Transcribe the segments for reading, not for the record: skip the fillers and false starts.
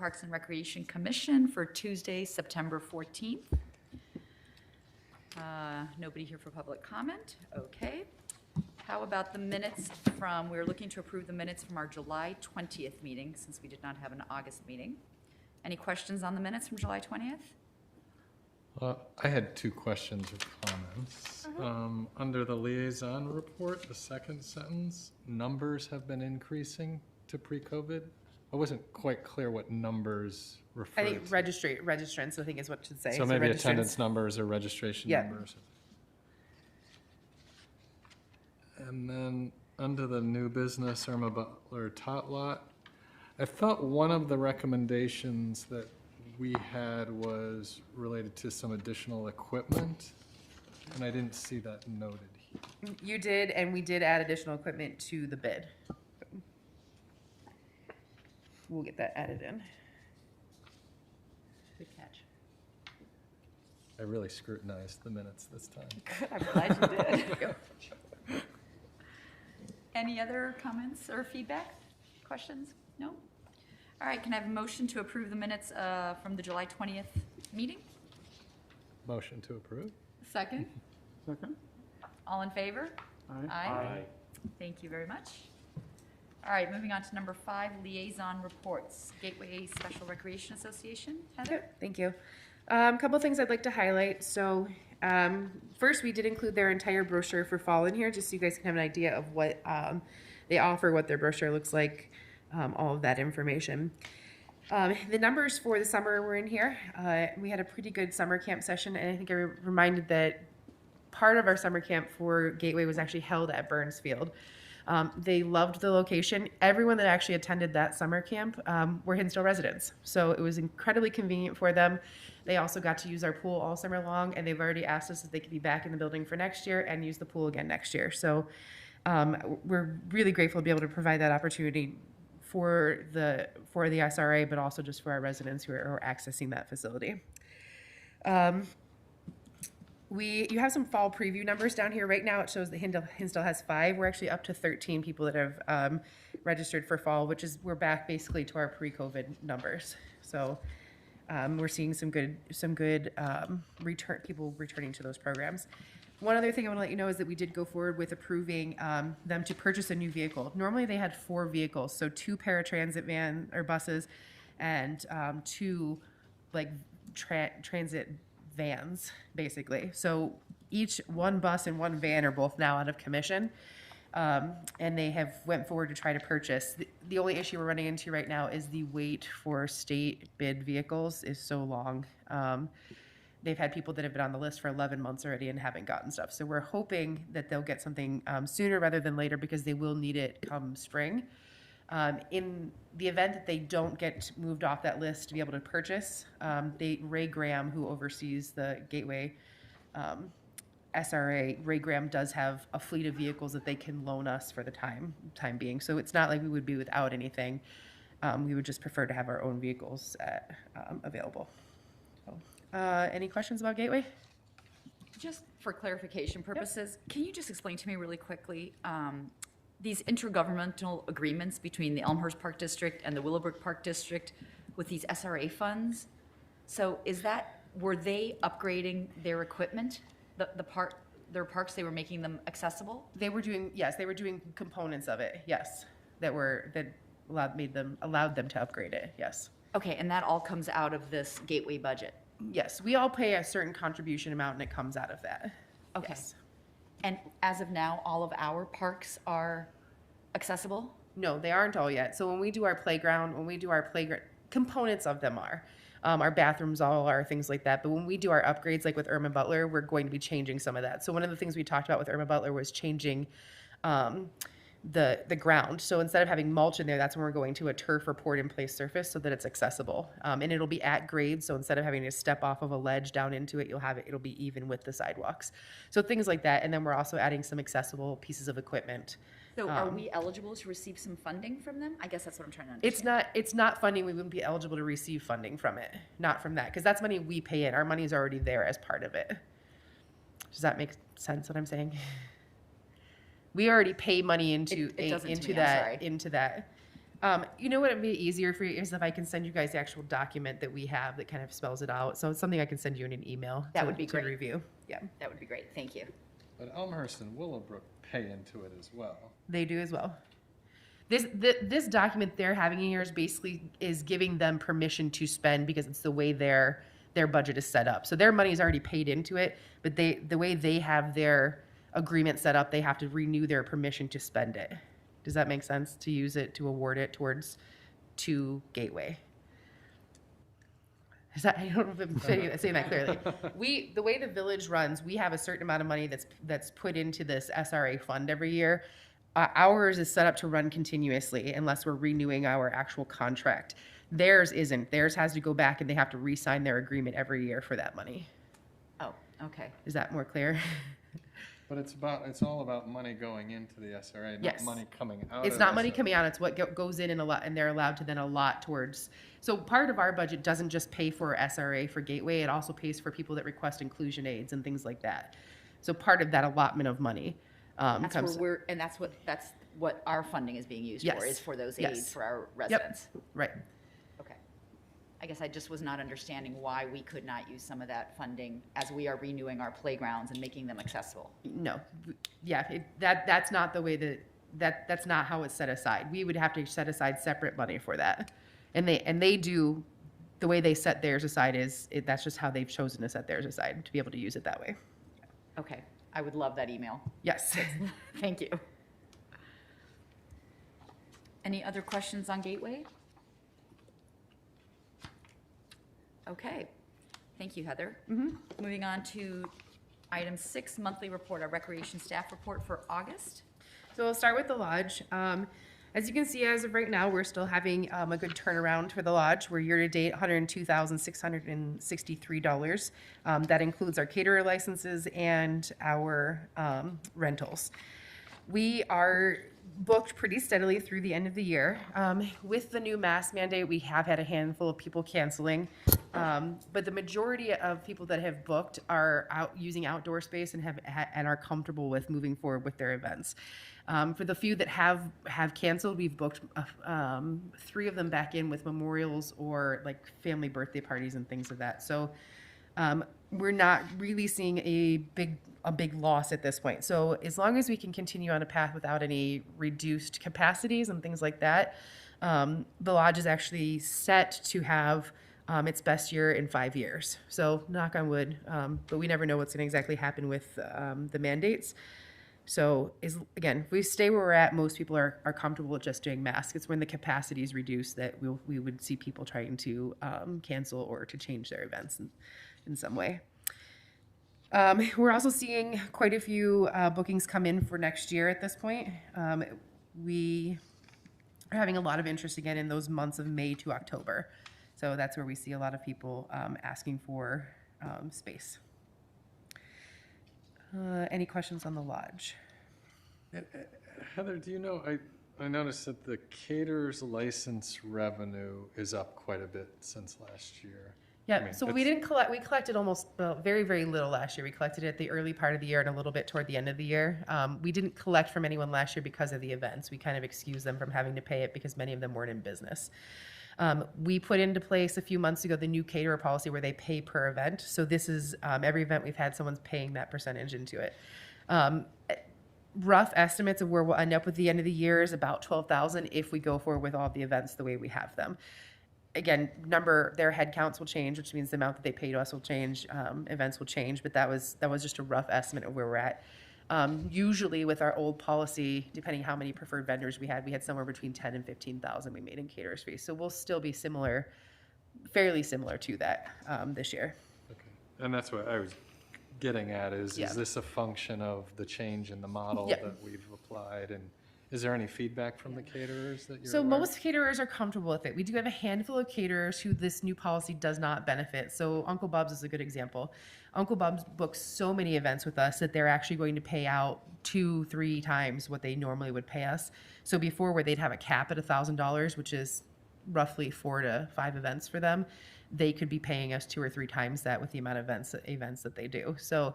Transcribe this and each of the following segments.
Parks and Recreation Commission for Tuesday, September 14th. Nobody here for public comment? Okay. How about the minutes from, we're looking to approve the minutes from our July 20th meeting, since we did not have an August meeting. Any questions on the minutes from July 20th? I had two questions or comments. Under the liaison report, the second sentence, numbers have been increasing to pre-COVID. I wasn't quite clear what numbers refer I think to. registrants, I think is what it should say. So maybe registrants. attendance numbers or registration Yeah. numbers. And then under the new business, Irma Butler Tot Lot, I thought one of the recommendations that we had was related to some additional equipment, and I didn't see that noted here. You did, and we did add additional equipment to the bid. We'll get that added in. Good catch. I really scrutinized the minutes this time. I'm glad you did. Any other comments or feedback? Questions? No? All right, can I have a motion to approve the minutes from the July 20th meeting? Motion to approve? Second. Second? All in favor? Aye. Thank you very much. All right, moving on to number 5, liaison reports. Gateway Special Recreation Association. Heather? Yep, thank you. Couple things I'd like to highlight. So first, we did include their entire brochure for fall in here, just so you guys can have an idea of what they offer, what their brochure looks like, all of that information. The numbers for the summer were in here. We had a pretty good summer camp session, and I think I reminded that part of our summer camp for Gateway was actually held at Burns Field. They loved the location. Everyone that actually attended that summer camp were Hinsdale residents. So it was incredibly convenient for them. They also got to use our pool all summer long, and they've already asked us if they could be back in the building for next year and use the pool again next year. So we're really grateful to be able to provide that opportunity for the SRA, but also just for our residents who are accessing that facility. You have some fall preview numbers down here. Right now it shows that Hinsdale has 5. We're actually up to 13 people that have registered for fall, which is we're back basically to our pre-COVID numbers. So we're seeing some good people returning to those programs. One other thing I want to let you know is that we did go forward with approving them to purchase a new vehicle. Normally they had 4 vehicles, so 2 paratransit van or buses and 2 like transit vans, basically. So one bus and 1 van are both now out of commission, and they have went forward to try to purchase. The only issue we're running into right now is the wait for state bid vehicles is so long. They've had people that have been on the list for 11 months already and haven't gotten stuff. So we're hoping that they'll get something sooner rather than later, because they will need it come spring. In the event that they don't get moved off that list to be able to purchase, Ray Graham, who oversees the Gateway SRA, Ray Graham does have a fleet of vehicles that they can loan us for the time being. So it's not like we would be without anything. We would just prefer to have our own vehicles available. So, any questions about Gateway? Just for clarification purposes, Can you just explain to me really quickly these intergovernmental agreements between the Elmhurst Park District and the Willowbrook Park District with these SRA funds? So were they upgrading their equipment, their parks, they were making them accessible? They were doing components of it, yes, that allowed them to upgrade it, yes. Okay, and that all comes out of this Gateway budget? Yes, we all pay a certain contribution amount and it comes out of that. Okay. Yes. And as of now, all of our parks are accessible? No, they aren't all yet. So when we do our playground, components of them are. Our bathrooms all are, things like that. But when we do our upgrades, like with Irma Butler, we're going to be changing some of that. So one of the things we talked about with Irma Butler was changing the ground. So instead of having mulch in there, that's when we're going to a turf or poured in place surface so that it's accessible. And it'll be at grade. So instead of having to step off of a ledge down into it, it'll be even with the sidewalks. So things like that. And then we're also adding some accessible pieces of equipment. So are we eligible to receive some funding from them? I guess that's what I'm trying to understand. It's not funding. We wouldn't be eligible to receive funding from it. Not from that. Because that's money we pay in. Our money is already there as part of it. Does that make sense what I'm saying? We already pay money into It doesn't to me, I'm that sorry. into that. You know what would be easier for you is if I can send you guys the actual document that we have that kind of spells it out. So it's something I can send you in an email. That to- would be to great. review. Yeah, That would be great, thank you. But Elmhurst and Willowbrook pay into it as well. they do as well. This document they're having in here is basically is giving them permission to spend because it's the way their budget is set up. So their money is already paid into it, but the way they have their agreement set up, they have to renew their permission to spend it. Does that make sense? To use it, to award it to Gateway? Is that, I don't know if I'm saying that clearly. The way the village runs, we have a certain amount of money that's put into this SRA fund every year. Ours is set up to run continuously unless we're renewing our actual contract. Theirs isn't. Theirs has to go back and they have to re-sign their agreement every year for that money. Oh, okay. Is that more clear? But it's all about money going into the SRA, not Yes. money coming out. It's of not money SRA. coming out, it's what goes in and they're allowed to then allot towards. So part of our budget doesn't just pay for SRA for Gateway, it also pays for people that request inclusion aids and things like that. So part of that allotment of money That's where comes, that's what our funding is being used for, Yes. is for those Yes. aids for our residents. right. Okay. I guess I just was not understanding why we could not use some of that funding as we are renewing our playgrounds and making them accessible. No, yeah, that's not the way that's not how it's set aside. We would have to set aside separate money for that. And they do, the way they set theirs aside that's just how they've chosen to set theirs aside, to be able to use it that way. Okay, I would love that email. Yes. Thank you. Any other questions on Gateway? Okay, thank you, Heather. Moving on to item 6, monthly report, our recreation staff report for August. So we'll start with the lodge. As you can see, as of right now, we're still having a good turnaround for the lodge. We're year-to-date $102,663. That includes our caterer licenses and our rentals. We are booked pretty steadily through the end of the year. With the new mask mandate, we have had a handful of people canceling, but the majority of people that have booked are out using outdoor space and and are comfortable with moving forward with their events. For the few that have canceled, we've booked 3 of them back in with memorials or like family birthday parties and things of that. So we're not really seeing a big loss at this point. So as long as we can continue on a path without any reduced capacities and things like that, the lodge is actually set to have its best year in 5 years. So knock on wood, but we never know what's going to exactly happen with the mandates. So again, if we stay where we're at, most people are comfortable with just doing masks. It's when the capacity is reduced that we would see people trying to cancel or to change their events in some way. We're also seeing quite a few bookings come in for next year at this point. We are having a lot of interest again in those months of May to October. So that's where we see a lot of people asking for space. Any questions on the lodge? Heather, do you know, I noticed that the caterer's license revenue is up quite a bit since last year. Yeah, I mean, so we it's- didn't collect, we collected almost, very, very little last year. We collected it at the early part of the year and a little bit toward the end of the year. We didn't collect from anyone last year because of the events. We kind of excused them from having to pay it because many of them weren't in business. We put into place a few months ago the new caterer policy where they pay per event. So this is every event we've had, someone's paying that percentage into it. Rough estimates of where we'll end up with the end of the year is about 12,000 if we go forward with all the events the way we have them. Again, their head counts will change, which means the amount that they pay to us will change, events will change, but that was just a rough estimate of where we're at. Usually with our old policy, depending how many preferred vendors we had somewhere between 10 and 15,000 we made in caterers fees. So we'll still be fairly similar to that this year. Okay. And that's what I was getting at is Yeah. this a function of the change in the model Yeah. that we've applied? And is there any feedback from the caterers that you're So aware of? most caterers are comfortable with it. We do have a handful of caterers who this new policy does not benefit. So Uncle Bub's is a good example. Uncle Bub's books so many events with us that they're actually going to pay out 2-3 times what they normally would pay us. So before where they'd have a cap at $1,000, which is roughly 4 to 5 events for them, they could be paying us 2 or 3 times that with the amount of events that they do. So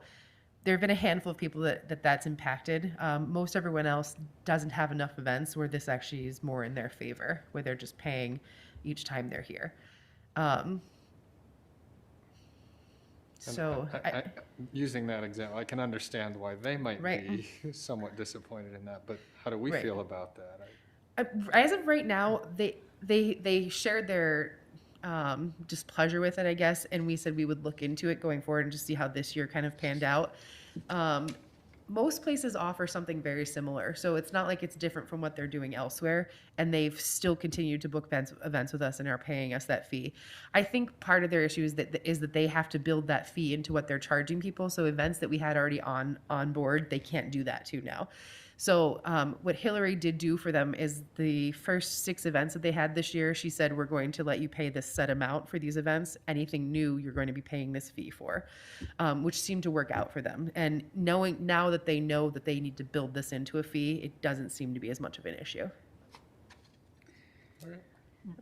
there have been a handful of people that's impacted. Most everyone else doesn't have enough events where this actually is more in their favor, where they're just paying each time they're here. So Using that example, I can understand why they might Right. be somewhat disappointed in that, but how do we Right. feel about that? as of right now, they shared their displeasure with it, I guess, and we said we would look into it going forward and just see how this year kind of panned out. Most places offer something very similar, so it's not like it's different from what they're doing elsewhere, and they've still continued to book events with us and are paying us that fee. I think part of their issue is that they have to build that fee into what they're charging people. So events that we had already on board, they can't do that too now. So what Hillary did do for them is the first 6 events that they had this year, she said, we're going to let you pay this set amount for these events. Anything new, you're going to be paying this fee for, which seemed to work out for them. And knowing now that they know that they need to build this into a fee, it doesn't seem to be as much of an issue.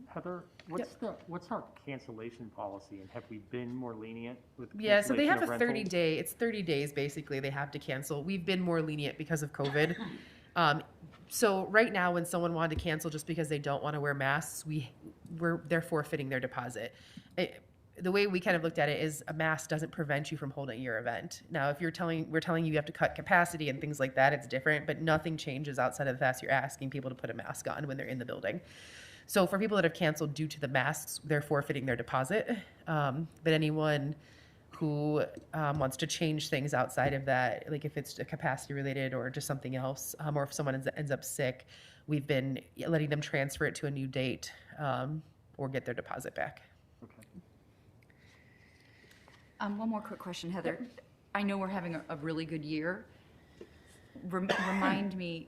Heather, what's our cancellation policy, and have we been more lenient with Yeah, so they have a cancellation of 30 rentals? day, it's 30 days basically they have to cancel. We've been more lenient because of COVID. So right now when someone wanted to cancel just because they don't want to wear masks, they're forfeiting their deposit. The way we kind of looked at it is a mask doesn't prevent you from holding your event. Now, if we're telling you have to cut capacity and things like that, it's different, but nothing changes outside of the fact you're asking people to put a mask on when they're in the building. So for people that have canceled due to the masks, they're forfeiting their deposit. But anyone who wants to change things outside of that, like if it's a capacity related or just something else, or if someone ends up sick, we've been letting them transfer it to a new date or get their deposit back. Okay. One more quick question, Heather. I know we're having a really good year. Remind me,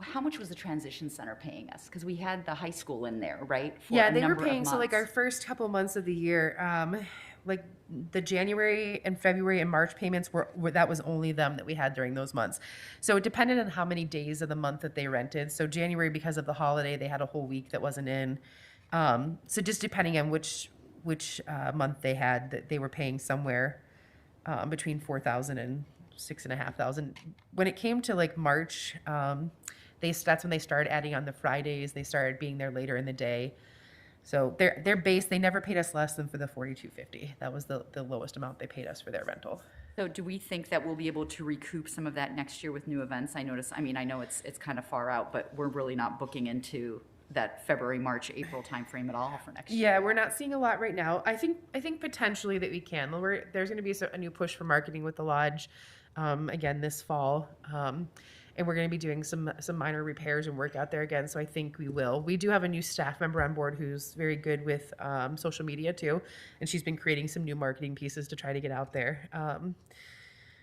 how much was the transition center paying us? Because we had the high school in there, right? For Yeah, a they were number of paying, so like our months. first couple months of the year, like the January and February and March payments were that was only them that we had during those months. So it depended on how many days of the month that they rented. So January, because of the holiday, they had a whole week that wasn't in. So just depending on which month they had, that they were paying somewhere between $4,000 and $6,500. When it came to like March, that's when they started adding on the Fridays. They started being there later in the day. So their base, they never paid us less than for the $4,250. That was the lowest amount they paid us for their rental. So do we think that we'll be able to recoup some of that next year with new events? I know it's kind of far out, but we're really not booking into that February, March, April timeframe at all for next year. Yeah, we're not seeing a lot right now. I think potentially that we can. There's going to be a new push for marketing with the lodge again this fall. And we're going to be doing some minor repairs and work out there again. So I think we will. We do have a new staff member on board who's very good with social media too, and she's been creating some new marketing pieces to try to get out there.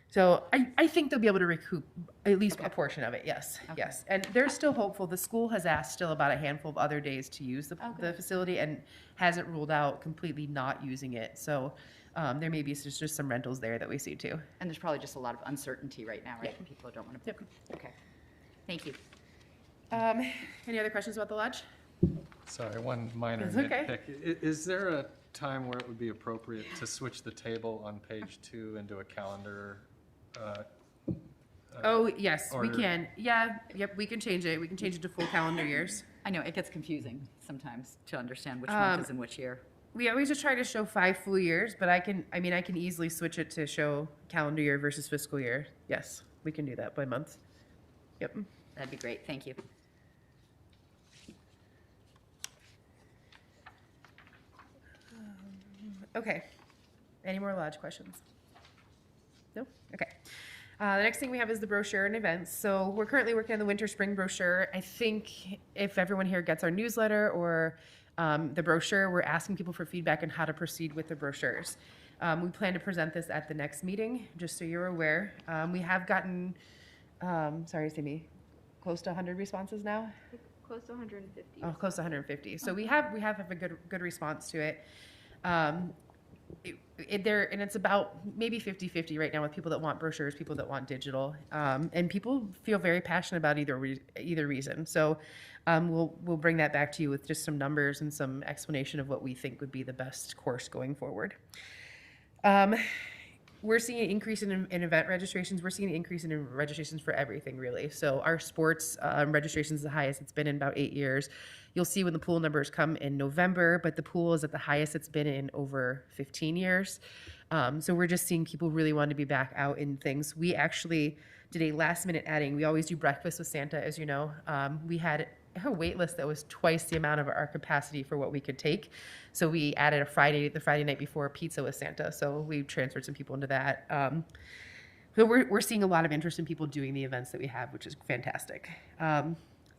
So I think they'll be able to recoup at least a portion of it. Yes, yes. And they're still hopeful. The school has asked still about a handful of other days to use the facility and hasn't ruled out completely not using it. So there may be just some rentals there that we see too. And there's probably just a lot of uncertainty right now, right? People don't want to book. Okay. Thank you. Any other questions about the lodge? Sorry, one minor That's okay. nitpick. Is there a time where it would be appropriate to switch the table on page 2 into a calendar? Oh, yes, we or- can. Yeah, yep, we can change it. We can change it to full calendar years. I know, it gets confusing sometimes to understand which month is in which year. We always just try to show 5 full years, but I can easily switch it to show calendar year versus fiscal year. Yes, we can do that by month. Yep. That'd be great, thank you. Okay. Any more lodge questions? No? Okay. The next thing we have is the brochure and events. So we're currently working on the winter spring brochure. I think if everyone here gets our newsletter or the brochure, we're asking people for feedback on how to proceed with the brochures. We plan to present this at the next meeting, just so you're aware. We have gotten, sorry, Simi, close to 100 responses now? Close to 150. Oh, close to 150. So we have a good response to it. And it's about maybe 50-50 right now with people that want brochures, people that want digital, and people feel very passionate about either reason. So we'll bring that back to you with just some numbers and some explanation of what we think would be the best course going forward. We're seeing an increase in event registrations. We're seeing an increase in registrations for everything, really. So our sports registration is the highest it's been in about 8 years. You'll see when the pool numbers come in November, but the pool is at the highest it's been in over 15 years. So we're just seeing people really want to be back out in things. We actually did a last minute adding. We always do breakfast with Santa, as you know. We had a wait list that was twice the amount of our capacity for what we could take. So we added the Friday night before, pizza with Santa. So we transferred some people into that. So we're seeing a lot of interest in people doing the events that we have, which is fantastic.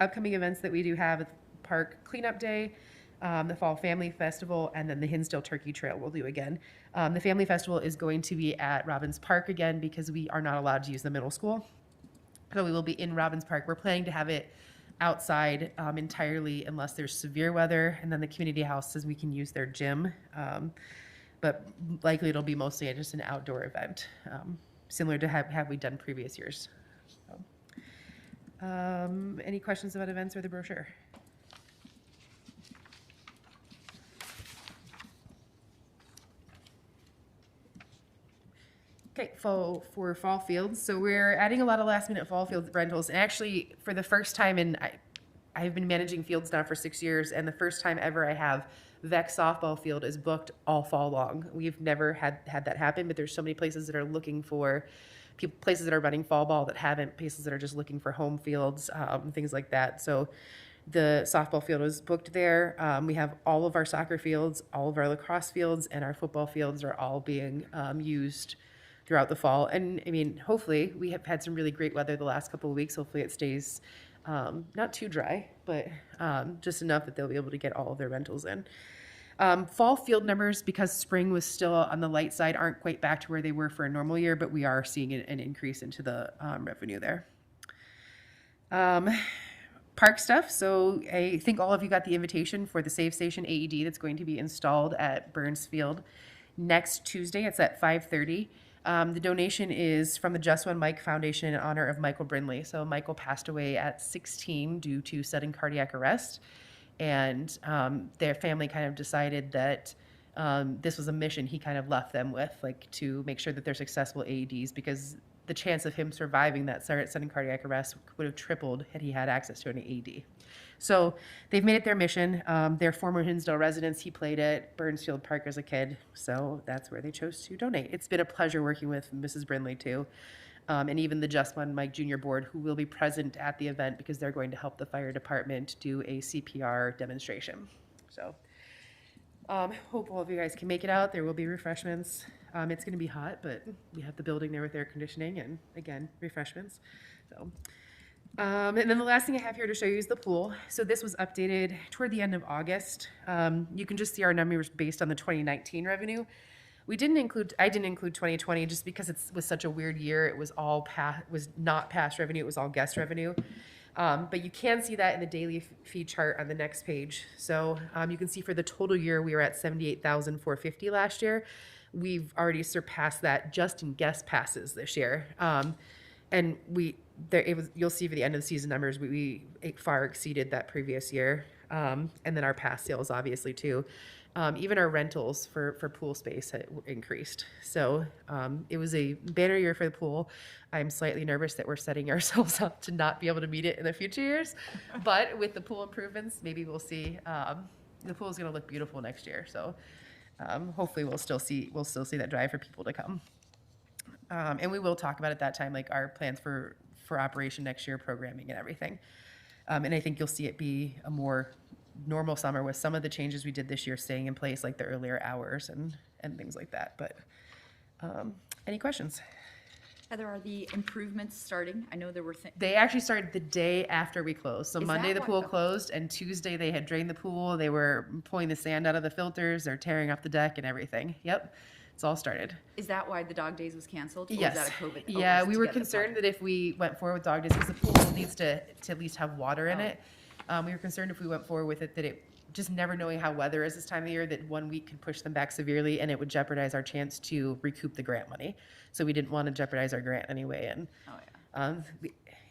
Upcoming events that we do have at the Park Cleanup Day, the Fall Family Festival, and then the Hinsdale Turkey Trail we'll do again. The Family Festival is going to be at Robbins Park again because we are not allowed to use the middle school. So we will be in Robbins Park. We're planning to have it outside entirely unless there's severe weather, and then the community house says we can use their gym, but likely it'll be mostly just an outdoor event, similar to have we done previous years. So, any questions about events or the brochure? Okay, for fall fields, so we're adding a lot of last minute fall field rentals. And actually, for the first time I've been managing fields now for 6 years, and the first time ever I have VEC softball field is booked all fall long. We've never had that happen, but there's so many places that are looking for places that are running fall ball that haven't, places that are just looking for home fields, things like that. So the softball field is booked there. We have all of our soccer fields, all of our lacrosse fields, and our football fields are all being used throughout the fall. And I mean, hopefully we have had some really great weather the last couple of weeks. Hopefully it stays not too dry, but just enough that they'll be able to get all of their rentals in. Fall field numbers, because spring was still on the light side, aren't quite back to where they were for a normal year, but we are seeing an increase into the revenue there. Park stuff. So I think all of you got the invitation for the Save Station AED that's going to be installed at Burns Field next Tuesday. It's at 5:30. The donation is from the Just One Mike Foundation in honor of Michael Brindley. So Michael passed away at 16 due to sudden cardiac arrest. And their family kind of decided that this was a mission he kind of left them with, like to make sure that they're successful AEDs, because the chance of him surviving that sudden cardiac arrest would have tripled had he had access to an AED. So they've made it their mission. They're former Hinsdale residents. He played at Burnsfield Park as a kid, so that's where they chose to donate. It's been a pleasure working with Mrs. Brindley too, and even the Just One Mike Jr. board, who will be present at the event because they're going to help the fire department do a CPR demonstration. So hope all of you guys can make it out. There will be refreshments. It's going to be hot, but we have the building there with air conditioning and, again, refreshments. So. And then the last thing I have here to show you is the pool. So this was updated toward the end of August. You can just see our numbers based on the 2019 revenue. I didn't include 2020 just because it was such a weird year. It was not past revenue. It was all guest revenue. But you can see that in the daily fee chart on the next page. So you can see for the total year, we were at $78,450 last year. We've already surpassed that just in guest passes this year. And you'll see for the end of the season numbers, we far exceeded that previous year. And then our pass sales, obviously, too. Even our rentals for pool space had increased. So it was a banner year for the pool. I'm slightly nervous that we're setting ourselves up to not be able to meet it in the future years. But with the pool improvements, maybe we'll see. The pool is going to look beautiful next year. So hopefully we'll still see that drive for people to come. And we will talk about at that time, like our plans for operation next year, programming and everything. And I think you'll see it be a more normal summer with some of the changes we did this year staying in place, like the earlier hours and things like that. But any questions? Heather, are the improvements starting? I know there were things. They actually started the day after we closed. So Is Monday that the pool what- closed, and Tuesday they had drained the pool. They were pulling the sand out of the filters. They're tearing up the deck and everything. Yep, it's all started. Is that why the dog days was canceled? Or Yes. Was that a COVID? Yeah, was we to were get the concerned product? that if we went forward with dog days, because the pool needs to at least have water in Oh. it. We were concerned if we went forward with it that it just never knowing how weather is this time of year, that 1 week could push them back severely and it would jeopardize our chance to recoup the grant money. So we didn't want to jeopardize our grant anyway. And Oh, yeah.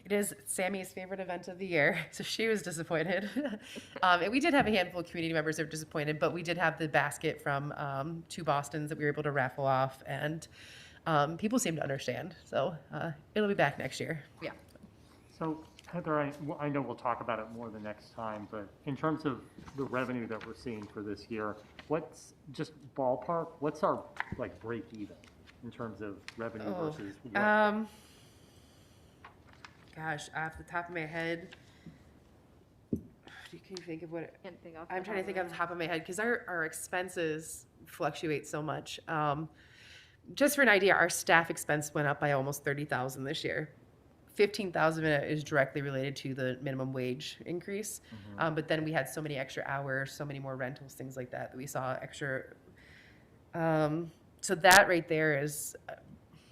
it is Sammy's favorite event of the year, so she was disappointed. And we did have a handful of community members that were disappointed, but we did have the basket from 2 Bostons that we were able to raffle off. And people seem to understand. So it'll be back next year. Yeah. So Heather, I know we'll talk about it more the next time, but in terms of the revenue that we're seeing for this year, what's just ballpark, what's our like break even in terms of revenue versus what? Gosh, off the top of my head, can you think of what? Can't think off I'm the trying to top think of off the my top of my head because our expenses fluctuate so much. Just for an idea, our staff expense went up by almost 30,000 this year. 15,000 of it is directly related to the minimum wage increase, but then we had so many extra hours, so many more rentals, things like that we saw extra. So that right there is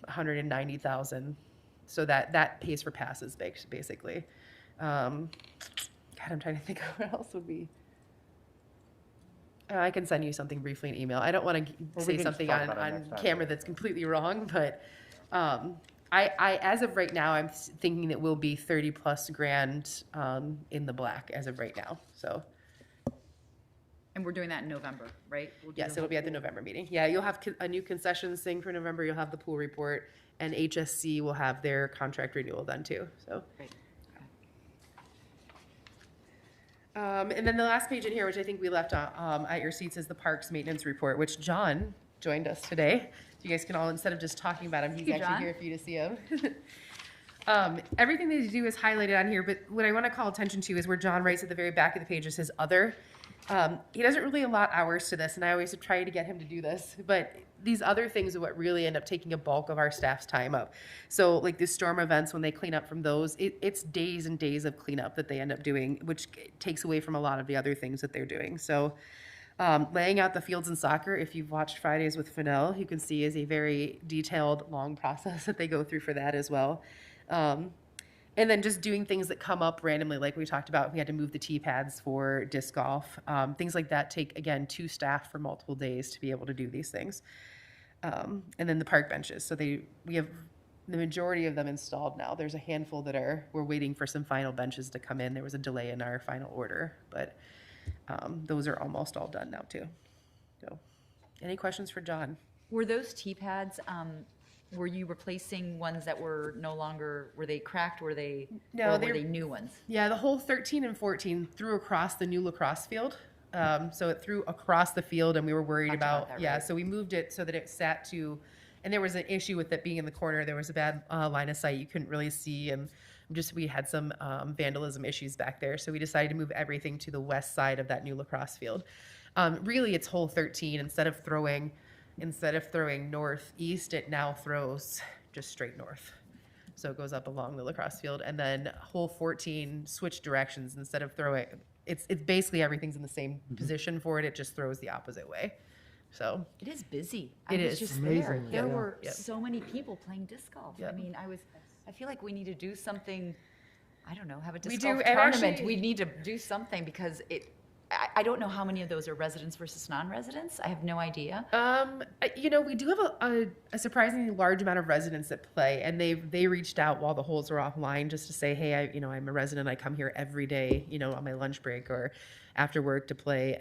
190,000. So that pays for passes basically. God, I'm trying to think of what else would be. I can send you something briefly in email. I don't want to Well, we say can just something talk on, about it next time. camera that's completely wrong, but I as of right now, I'm thinking that we'll be 30 plus grand in the black as of right now. So And we're doing that in November, right? We'll do yes, the it'll be at the November meeting. Yeah, you'll have a new concessions thing for November. You'll have the pool report, and HSC will have their contract renewal then too. So. Great. And then the last page in here, which I think we left at your seats, is the parks maintenance report, which John joined us today. You guys can all, instead of just talking about him, he's you, actually John. here for you to see him. Everything that you do is highlighted on here, but what I want to call attention to is where John writes at the very back of the page, it says other. He doesn't really allot hours to this, and I always try to get him to do this, but these other things are what really end up taking a bulk of our staff's time up. So like the storm events, when they clean up from those, it's days and days of cleanup that they end up doing, which takes away from a lot of the other things that they're doing. So laying out the fields in soccer, if you've watched Fridays with Fennell, you can see is a very detailed, long process that they go through for that as well. And then just doing things that come up randomly, like we talked about, we had to move the tee pads for disc golf. Things like that take, again, 2 staff for multiple days to be able to do these things. And then the park benches. So we have the majority of them installed now. There's a handful that we're waiting for some final benches to come in. There was a delay in our final order, but those are almost all done now too. So, any questions for John? Were those tee pads, were you replacing ones that were no longer, were they cracked, were they, No, or were they're- they new ones? Yeah, the whole 13 and 14 threw across the new lacrosse field. So it threw across the field, and we were worried Talked about about, that, yeah, right. so we moved it so that it sat to, and there was an issue with it being in the corner. There was a bad line of sight. You couldn't really see, and we had some vandalism issues back there. So we decided to move everything to the west side of that new lacrosse field. Really, it's hole 13. Instead of throwing northeast, it now throws just straight north. So it goes up along the lacrosse field, and then hole 14 switched directions. Instead of throwing, it's basically everything's in the same position for it. It just throws the opposite way. So It is busy. It I was is. just Amazing, there. There yeah. were Yep. so many people playing disc golf. I Yep. mean, I feel like we need to do something, I don't know, have a We disc do, golf and tournament. actually- We need to do something because I don't know how many of those are residents versus non-residents. I have no idea. we do have a surprisingly large amount of residents that play, and they reached out while the holes were offline just to say, hey, I'm a resident. I come here every day, on my lunch break or after work to play.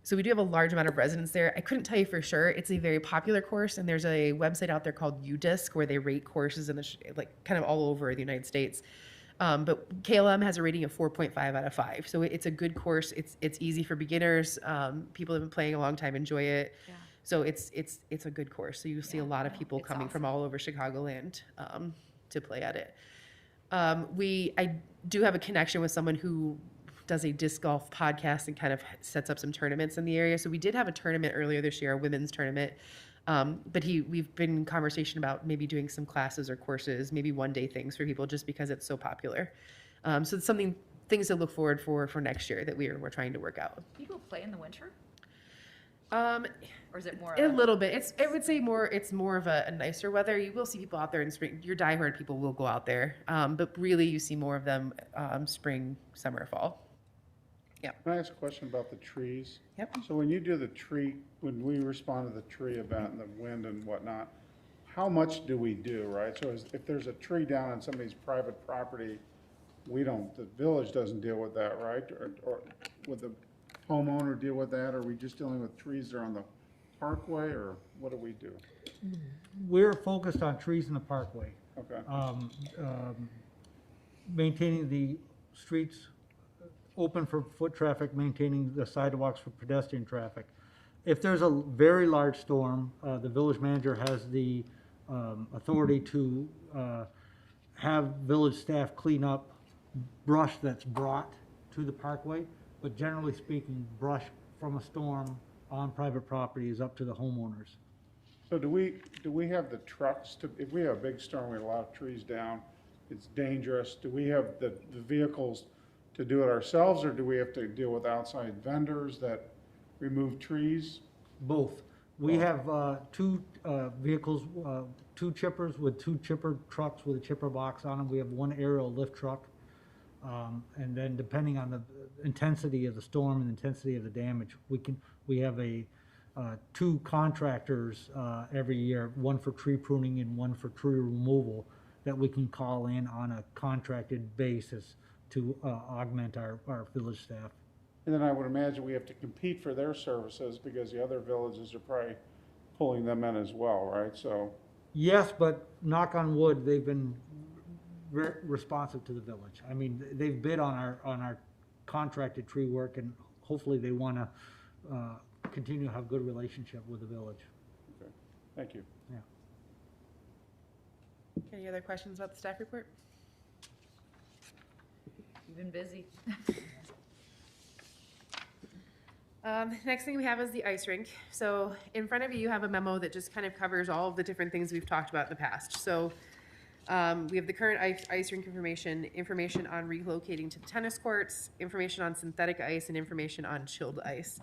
So we do have a large amount of residents there. I couldn't tell you for sure. It's a very popular course, and there's a website out there called UDisc where they rate courses in kind of all over the United States. But KLM has a rating of 4.5 out of 5. So it's a good course. It's easy for beginners. People have been playing a long time, enjoy it. Yeah. So it's a good course. So you'll see a lot of people it's coming from awesome. all over Chicagoland to play at it. I do have a connection with someone who does a disc golf podcast and kind of sets up some tournaments in the area. So we did have a tournament earlier this year, a women's tournament. But we've been in conversation about maybe doing some classes or courses, maybe 1-day things for people just because it's so popular. So it's things to look forward for next year that we're trying to work out. People play in the winter, Or or is it more? a little bit. I would say it's more of a nicer weather. You will see people out there in spring. Your diehard people will go out there. But really you see more of them spring, summer, fall. Can I ask a question about the trees? Yep. So when you do when we respond to the tree event and the wind and whatnot, how much do we do, right? So if there's a tree down on somebody's private property, the village doesn't deal with that, right? Or would the homeowner deal with that? Or are we just dealing with trees that are on the parkway, or what do we do? We're focused on trees in the parkway, Okay, maintaining the streets open for foot traffic, maintaining the sidewalks for pedestrian traffic. If there's a very large storm, the village manager has the authority to have village staff clean up brush that's brought to the parkway. But generally speaking, brush from a storm on private property is up to the homeowners. so do we have the trucks to, if we have a big storm, we have a lot of trees down, it's dangerous, do we have the vehicles to do it ourselves, or do we have to deal with outside vendors that remove trees? Both. We have two vehicles, two chippers with two chipper trucks with a chipper box on them. We have one aerial lift truck. And then depending on the intensity of the storm and intensity of the damage, we have two contractors every year, one for tree pruning and one for tree removal, that we can call in on a contracted basis to augment our village staff. And then I would imagine we have to compete for their services, because the other villages are probably pulling them in as well, right? So, Yes, but knock on wood, they've been very responsive to the village. I mean, they've bid on our contracted tree work, and hopefully they want to continue to have good relationship with the village. okay, thank you. Yeah. Any other questions about the staff report? You've been busy. Next thing we have is the ice rink. So in front of you, you have a memo that just kind of covers all of the different things we've talked about in the past. So we have the current ice rink information on relocating to the tennis courts, information on synthetic ice, and information on chilled ice.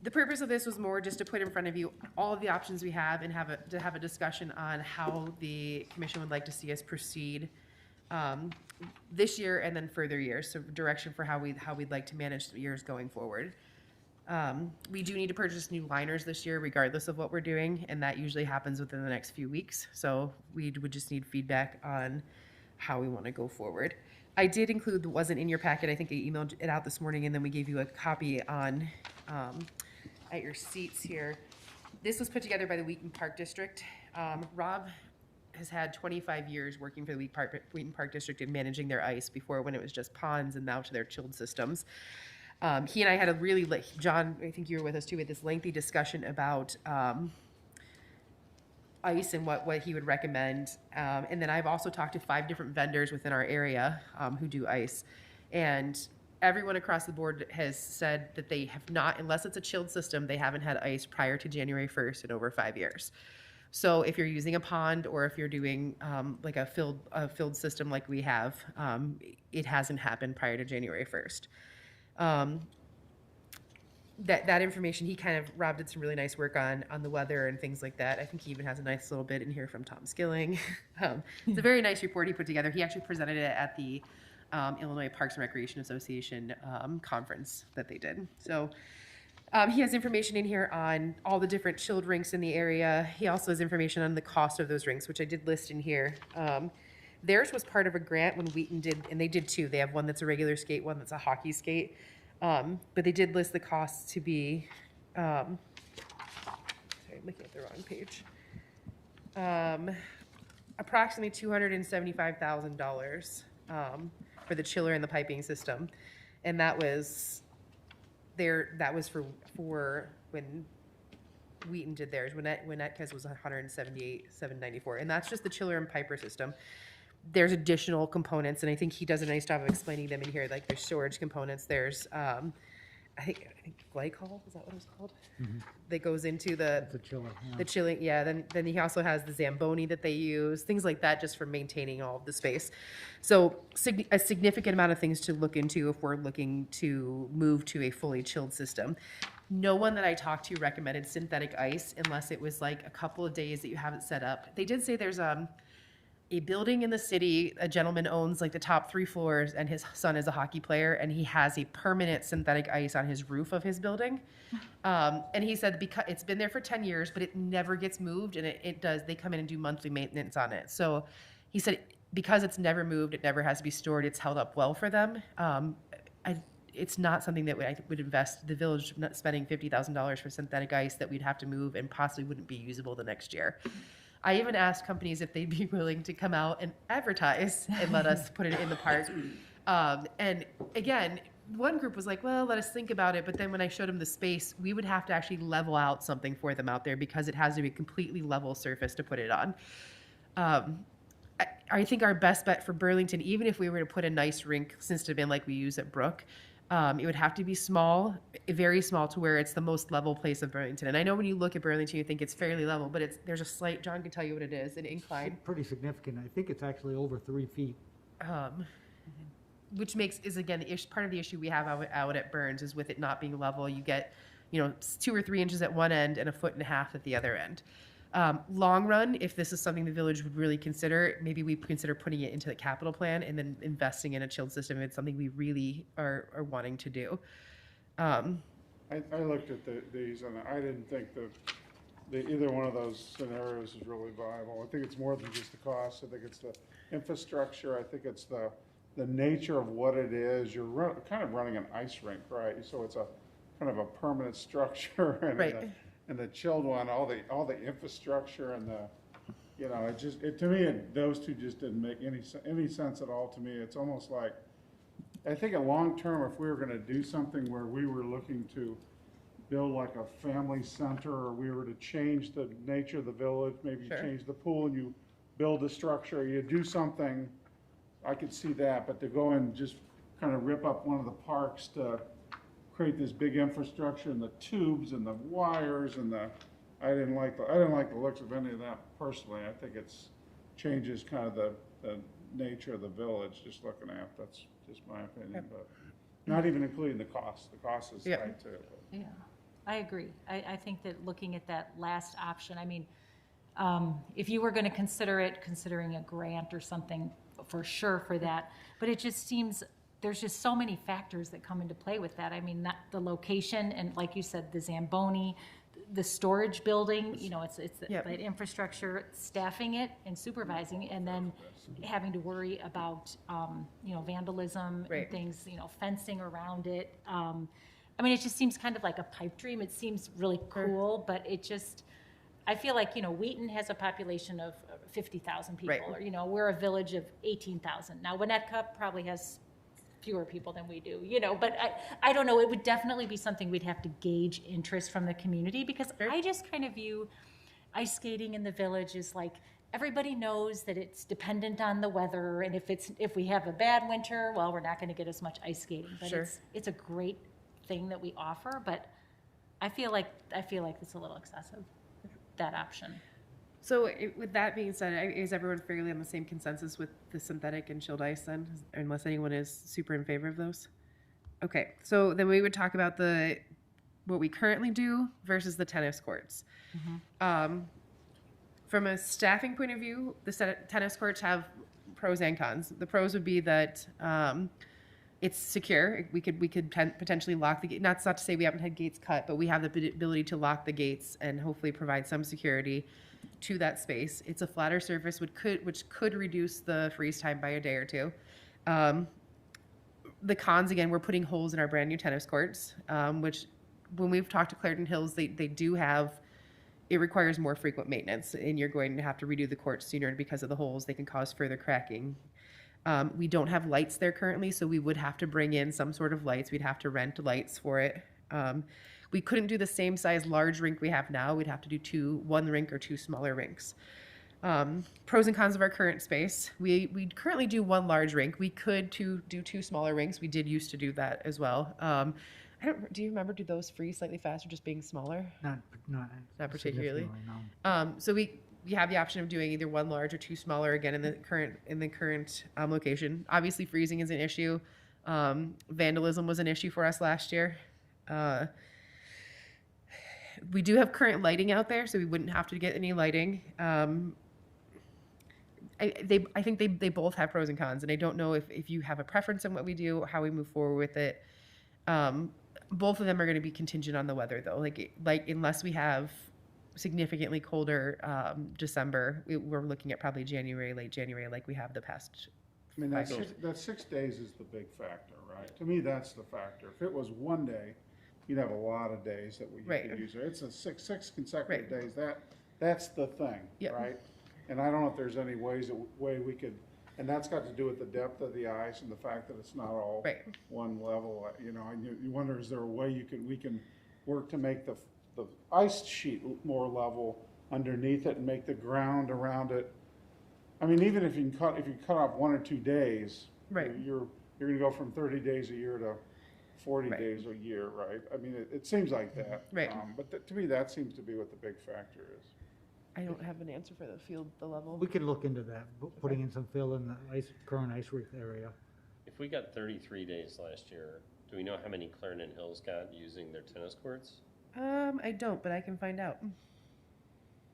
The purpose of this was more just to put in front of you all of the options we have and to have a discussion on how the commission would like to see us proceed this year and then further years. So direction for how we'd like to manage the years going forward. We do need to purchase new liners this year regardless of what we're doing, and that usually happens within the next few weeks. So we would just need feedback on how we want to go forward. I did include, wasn't in your packet, I think I emailed it out this morning, and then we gave you a copy on at your seats here. This was put together by the Wheaton Park District. Rob has had 25 years working for the Wheaton Park District and managing their ice before, when it was just ponds, and now to their chilled systems. He and I had a really, John, I think you were with us too, with this lengthy discussion about ice and what he would recommend. And then I've also talked to 5 different vendors within our area who do ice. And everyone across the board has said that they have not, unless it's a chilled system, they haven't had ice prior to January 1st in over 5 years. So if you're using a pond, or if you're doing like a filled system like we have, it hasn't happened prior to January 1st. That information, Rob did some really nice work on the weather and things like that. I think he even has a nice little bit in here from Tom Skilling. It's a very nice report he put together. He actually presented it at the Illinois Parks and Recreation Association conference that they did. So he has information in here on all the different chilled rinks in the area. He also has information on the cost of those rinks, which I did list in here. Theirs was part of a grant when Wheaton did, and they did two. They have one that's a regular skate, one that's a hockey skate. But they did list the costs to be, sorry, I'm looking at the wrong page. Approximately $275,000 for the chiller and the piping system. And that was for when Wheaton did theirs. When Etkes was $178,794, and that's just the chiller and piper system. There's additional components, and I think he does a nice job of explaining them in here. Like there's storage components. There's I think glycol, is that what it's called? Mm-hmm. That goes into the chiller. Yeah. the chilling. Yeah. Then he also has the Zamboni that they use, things like that, just for maintaining all of the space. So a significant amount of things to look into if we're looking to move to a fully chilled system. No one that I talked to recommended synthetic ice unless it was like a couple of days that you have it set up. They did say there's a building in the city, a gentleman owns like the top 3 floors, and his son is a hockey player, and he has a permanent synthetic ice on his roof of his building. And he said because it's been there for 10 years, but it never gets moved, and they come in and do monthly maintenance on it. So he said because it's never moved, it never has to be stored, it's held up well for them. it's not something that I would invest, the village not spending $50,000 for synthetic ice that we'd have to move and possibly wouldn't be usable the next year. I even asked companies if they'd be willing to come out and advertise and let us put it in the park. And again, one group was like, well, let us think about it. But then when I showed them the space, we would have to actually level out something for them out there because it has to be a completely level surface to put it on. I think our best bet for Burlington, even if we were to put a nice rink, since it's been like we use at Brook, it would have to be small, very small, to where it's the most level place of Burlington. And I know when you look at Burlington, you think it's fairly level, but there's a slight, John can tell you what it is, an incline. Pretty significant. I think it's actually over 3 feet. Which is again part of the issue we have out at Burns is with it not being level. You get, 2 or 3 inches at one end and 1.5 feet at the other end. Long run, if this is something the village would really consider, maybe we consider putting it into the capital plan and then investing in a chilled system. If it's something we really are wanting to do. I looked at these and I didn't think either one of those scenarios is really viable. I think it's more than just the cost. I think it's the infrastructure. I think it's the nature of what it is. You're kind of running an ice rink, right? So it's a kind of a permanent structure, and Right. And the chilled one, all the infrastructure and to me, those two just didn't make any sense at all to me. It's almost like, I think in long term, if we were gonna do something where we were looking to build like a family center, or we were to change the nature of the village, maybe you Sure. change the pool and you build a structure, you do something, I could see that, but to go and just kind of rip up one of the parks to create this big infrastructure and the tubes and the wires and I didn't like the looks of any of that personally. I think it's changes kind of the nature of the village, just looking at, that's just my opinion, but not even including the cost. The cost is Yep. high too. Yeah, I agree. I think that looking at that last option, I mean, if you were going to considering a grant or something for sure for that, but it just seems there's just so many factors that come into play with that. I mean, not the location and like you said, the Zamboni, the storage building, it's Yep. that infrastructure, staffing it and supervising, and then having to worry about, vandalism Right. and things, fencing around it. I mean, it just seems kind of like a pipe dream. It seems really cool, but I feel like, Wheaton has a population of 50,000 people, Right. or, we're a village of 18,000. Now, Winnetka probably has fewer people than we do, but I don't know. It would definitely be something we'd have to gauge interest from the community, because I just kind of view ice skating in the village as like, everybody knows that it's dependent on the weather, and if we have a bad winter, well, we're not going to get as much ice skating, but Sure. it's a great thing that we offer, but I feel like it's a little excessive, that option. So with that being said, is everyone fairly on the same consensus with the synthetic and chilled ice then, unless anyone is super in favor of those? Okay, so then we would talk about what we currently do versus the tennis courts. From a staffing point of view, the tennis courts have pros and cons. The pros would be that it's secure. We could potentially lock the gate. Not to say we haven't had gates cut, but we have the ability to lock the gates and hopefully provide some security to that space. It's a flatter surface, which could reduce the freeze time by a day or two. The cons, again, we're putting holes in our brand new tennis courts, which when we've talked to Clarendon Hills, they do have, it requires more frequent maintenance, and you're going to have to redo the courts sooner because of the holes. They can cause further cracking. We don't have lights there currently, so we would have to bring in some sort of lights. We'd have to rent lights for it. We couldn't do the same size large rink we have now. We'd have to do one rink or 2 smaller rinks. Pros and cons of our current space. We currently do 1 large rink. We could do 2 smaller rinks. We did used to do that as well. Do you remember, do those freeze slightly faster just being smaller? Not Particularly. significantly, no. So we have the option of doing either 1 large or 2 smaller again in the current location. Obviously, freezing is an issue. Vandalism was an issue for us last year. We do have current lighting out there, so we wouldn't have to get any lighting. I think they both have pros and cons, and I don't know if you have a preference on what we do, how we move forward with it. Both of them are going to be contingent on the weather, though. Like unless we have significantly colder December, we're looking at probably late January, like we have the past. I mean, Five years. that 6 days is the big factor, right? right? To me, that's the factor. If it was one day, you'd have a lot of days that we Right. could use it. It's a six consecutive Right. days, that's the thing, Yep. right? And I don't know if there's any way we could, and that's got to do with the depth of the ice and the fact that it's not all Right. one level, and you wonder, is there a way we can work to make the ice sheet more level underneath it and make the ground around it? I mean, even if you cut off 1 or 2 days, Right. you're gonna go from 30 days a year to 40 Right. days a year, right? I mean, it seems like that. Right. But to me, that seems to be what the big factor is. I don't have an answer for the level. We could look into that, putting in some fill in the current ice rink area. If we got 33 days last year, do we know how many Clarendon Hills got using their tennis courts? I don't, but I can find out.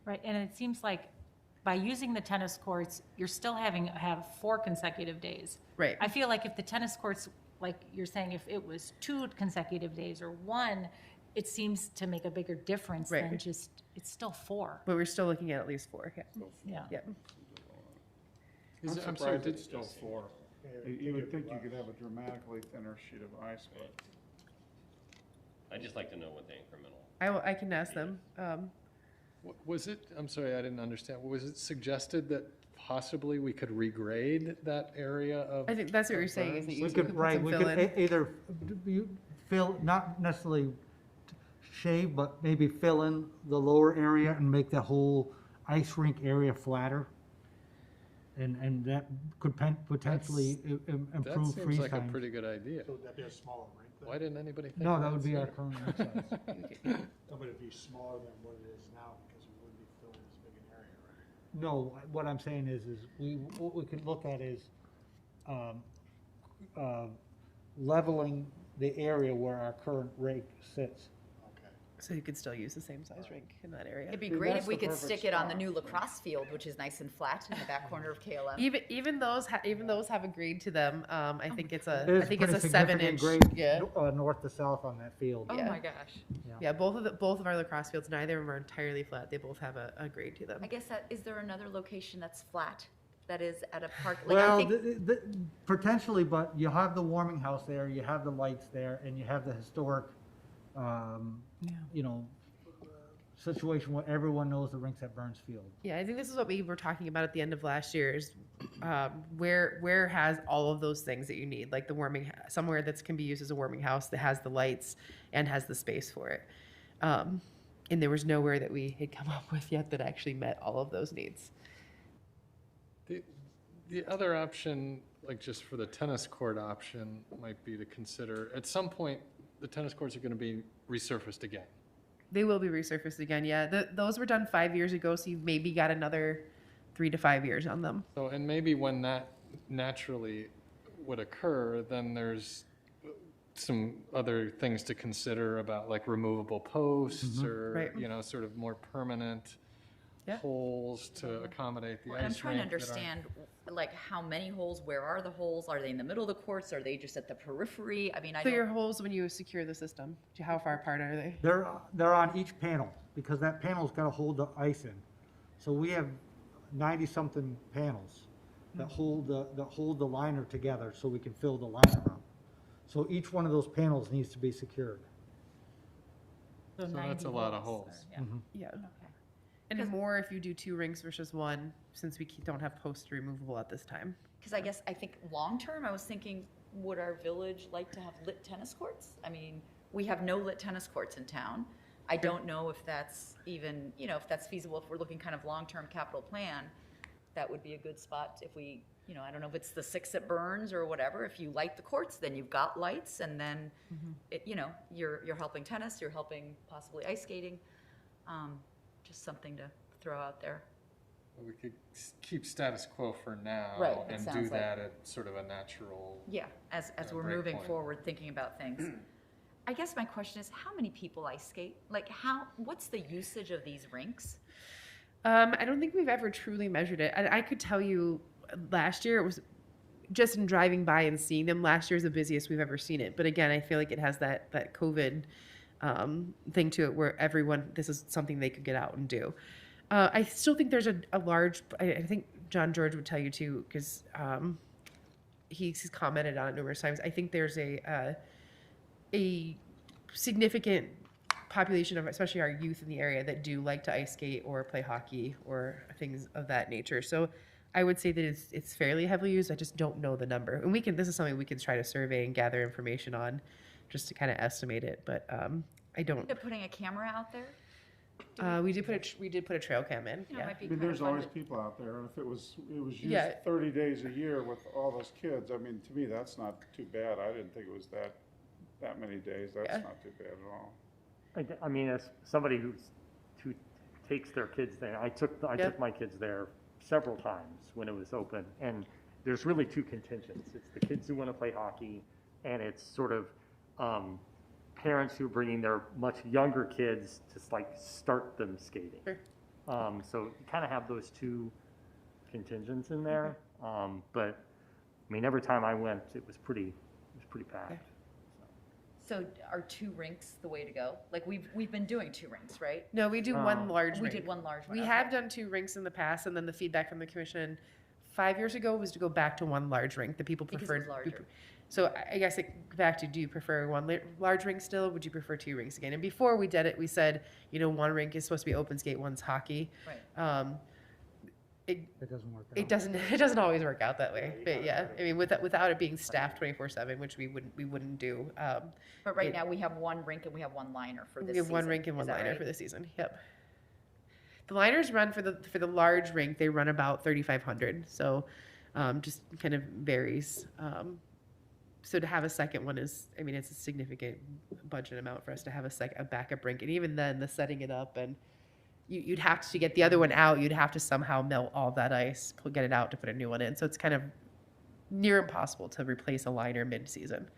Right, and it seems like by using the tennis courts, you're still have 4 consecutive days. Right. I feel like if the tennis courts, like you're saying, if it was 2 consecutive days or 1, it seems to make a bigger difference than Right. just, it's still 4. But we're still looking at least 4. Yeah. Yeah. Yeah. Is I'm it- I'm sorry, surprised did- it's still 4. You would think you could have a dramatically thinner sheet of ice, but. I'd just like to know what the incremental. I can ask them. Was it, I'm sorry, I didn't understand. Was it suggested that possibly we could regrade that area of? I think that's what you're saying, is that you could put some We fill could in. either fill, not necessarily shave, but maybe fill in the lower area and make the whole ice rink area flatter. And that could potentially That improve seems freeze like a time. pretty good idea. So would that be a smaller rink then? Why didn't anybody think? No, of that would be our sooner? current rink size. No, but it'd be smaller than what it is now because we wouldn't be filling as big an area, right? No, what I'm saying is what we could look at is, leveling the area where our current rink sits. Okay. So you could still use the same size rink in that area. It'd be See, great that's if we the could perfect stick it on the spot. new lacrosse field, which is nice and flat in the back corner of KLM. Even those have a grade to them. I think it's a It is I think it's a pretty significant 7-inch. grade, Yeah. North to south on that field. Oh Yeah. my gosh. Yeah, both of our lacrosse fields, neither of them are entirely flat. They both have a grade to them. I guess is there another location that's flat, that is at a park? Like, I Well, think, potentially, but you have the warming house there, you have the lights there, and you have the historic, you know, situation where everyone knows the rink's at Burns Field. Yeah, I think this is what we were talking about at the end of last year is where has all of those things that you need, like the somewhere that can be used as a warming house that has the lights and has the space for it. And there was nowhere that we had come up with yet that actually met all of those needs. The other option, like just for the tennis court option, might be to consider, at some point, the tennis courts are going to be resurfaced again. They will be resurfaced again, yeah. Those were done 5 years ago, so you've maybe got another 3 to 5 years on them. So, and maybe when that naturally would occur, then there's some other things to consider about like removable posts or, Right. you know, sort of more permanent Yeah. holes to accommodate the and I'm ice trying to rink that aren't- understand, like, how many holes, where are the holes? Are they in the middle of the courts? Are they just at the periphery? I mean, I So your don't, holes when you secure the system, how far apart are they? They're on each panel, because that panel's gotta hold the ice in. So we have 90-something panels that hold the liner together so we can fill the liner up. So each one of those panels needs to be secured. So that's 90 a lot of holes, holes. or- yeah. Yeah. Okay. And more if you do 2 rinks versus 1, since we don't have posts removable at this time. because I guess, I think, long-term, I was thinking, would our village like to have lit tennis courts? I mean, we have no lit tennis courts in town. I don't know if that's even, you know, if that's feasible, if we're looking kind of long-term capital plan, that would be a good spot if we, you know, I don't know if it's the 6 at Burns or whatever. If you light the courts, then you've got lights, and then, it, you know, you're helping tennis, you're helping possibly ice skating. Just something to throw out there. We could keep status quo for now. Right, it And do sounds like- that at sort of a natural. Yeah, as Yeah, we're break moving point. forward, thinking about things. I guess my question is, how many people ice skate? Like, what's the usage of these rinks? I don't think we've ever truly measured it. I could tell you last year it was just in driving by and seeing them. Last year is the busiest we've ever seen it. But again, I feel like it has that COVID thing to it where this is something they could get out and do. I still think there's a large, I think John George would tell you too, because he's commented on it numerous times. I think there's a significant population of, especially our youth in the area, that do like to ice skate or play hockey or things of that nature. So I would say that it's fairly heavily used. I just don't know the number. And this is something we can try to survey and gather information on just to kind of estimate it. But I don't. They're putting a camera out there? We did put a trail cam in. You know, it Yeah. might be I mean, kind of there's fun always to- people out there, and if it was used Yeah. 30 days a year with all those kids, I mean, to me, that's not too bad. I didn't think it was that many days. That's Yeah. not too bad at all. I mean, as somebody who takes their kids there, I took my kids there several times when it was open, and there's really two contingents. It's the kids who want to play hockey, and it's sort of parents who are bringing their much younger kids to start them skating. Sure. So you kind of have those two contingents in there, but I mean, every time I went, it was pretty packed. So are 2 rinks the way to go? Like, we've been doing 2 rinks, right? No, we do one large We rink. did one large one. We okay. have done 2 rinks in the past, and then the feedback from the commission 5 years ago was to go back to one large rink. The people Because it preferred. was larger. So I guess back to, do you prefer one large rink still? Would you prefer 2 rinks again? And before we did it, we said, one rink is supposed to be open skate, one's hockey. Right. It doesn't work out. It doesn't always work out that way. But yeah, I mean, without it being staffed 24/7, which we wouldn't do. But right it- now, we have 1 rink and we have 1 liner for this We have season. 1 rink and Is 1 that liner right? for the season. Yep. The liners run for the large rink. They run about 3,500. So, just kind of varies. So to have a second one it's a significant budget amount for us to have a backup rink, and even then, the setting it up, and you'd have to get the other one out. You'd have to somehow melt all that ice, get it out to put a new one in. So it's kind of near impossible to replace a liner mid-season.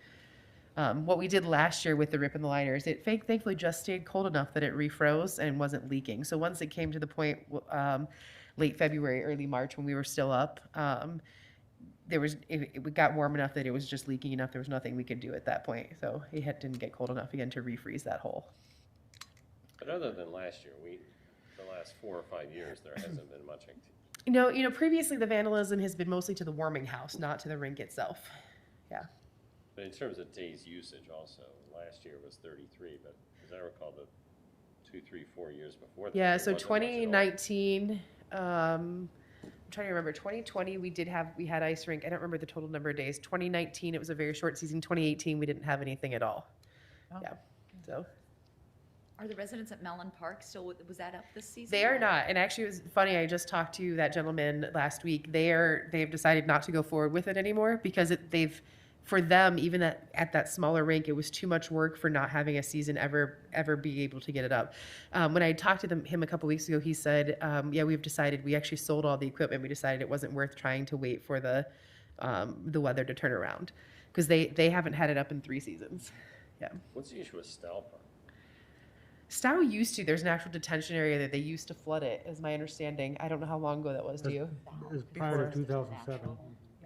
What we did last year with the rip and the liners, it thankfully just stayed cold enough that it refroze and wasn't leaking. So once it came to the point, late February, early March, when we were still up, it got warm enough that it was just leaking enough. There was nothing we could do at that point. So it didn't get cold enough again to refreeze that hole. But other than last year, the last 4 or 5 years, there hasn't been much activity. Previously the vandalism has been mostly to the warming house, not to the rink itself. Yeah. But in terms of days usage also, last year was 33, but as I recall, the 2, 3, 4 years before that. Yeah, there so wasn't much at all. 2019, I'm trying to remember, 2020 we had ice rink. I don't remember the total number of days. 2019, it was a very short season. 2018, we didn't have anything at all. Oh. Yeah, so. Are the residents at Mellon Park still, was that up this season? They are not, and actually it was funny, I just talked to that gentleman last week. They've decided not to go forward with it anymore because for them, even at that smaller rink, it was too much work for not having a season ever be able to get it up. When I talked to him a couple weeks ago, he said, we've decided, we actually sold all the equipment. We decided it wasn't worth trying to wait for the weather to turn around because they haven't had it up in 3 seasons. Yeah. What's the issue with Stow Park? Stow used to, there's an actual detention area that they used to flood it, is my understanding. I don't know how long ago that was, do you? It was prior to 2007.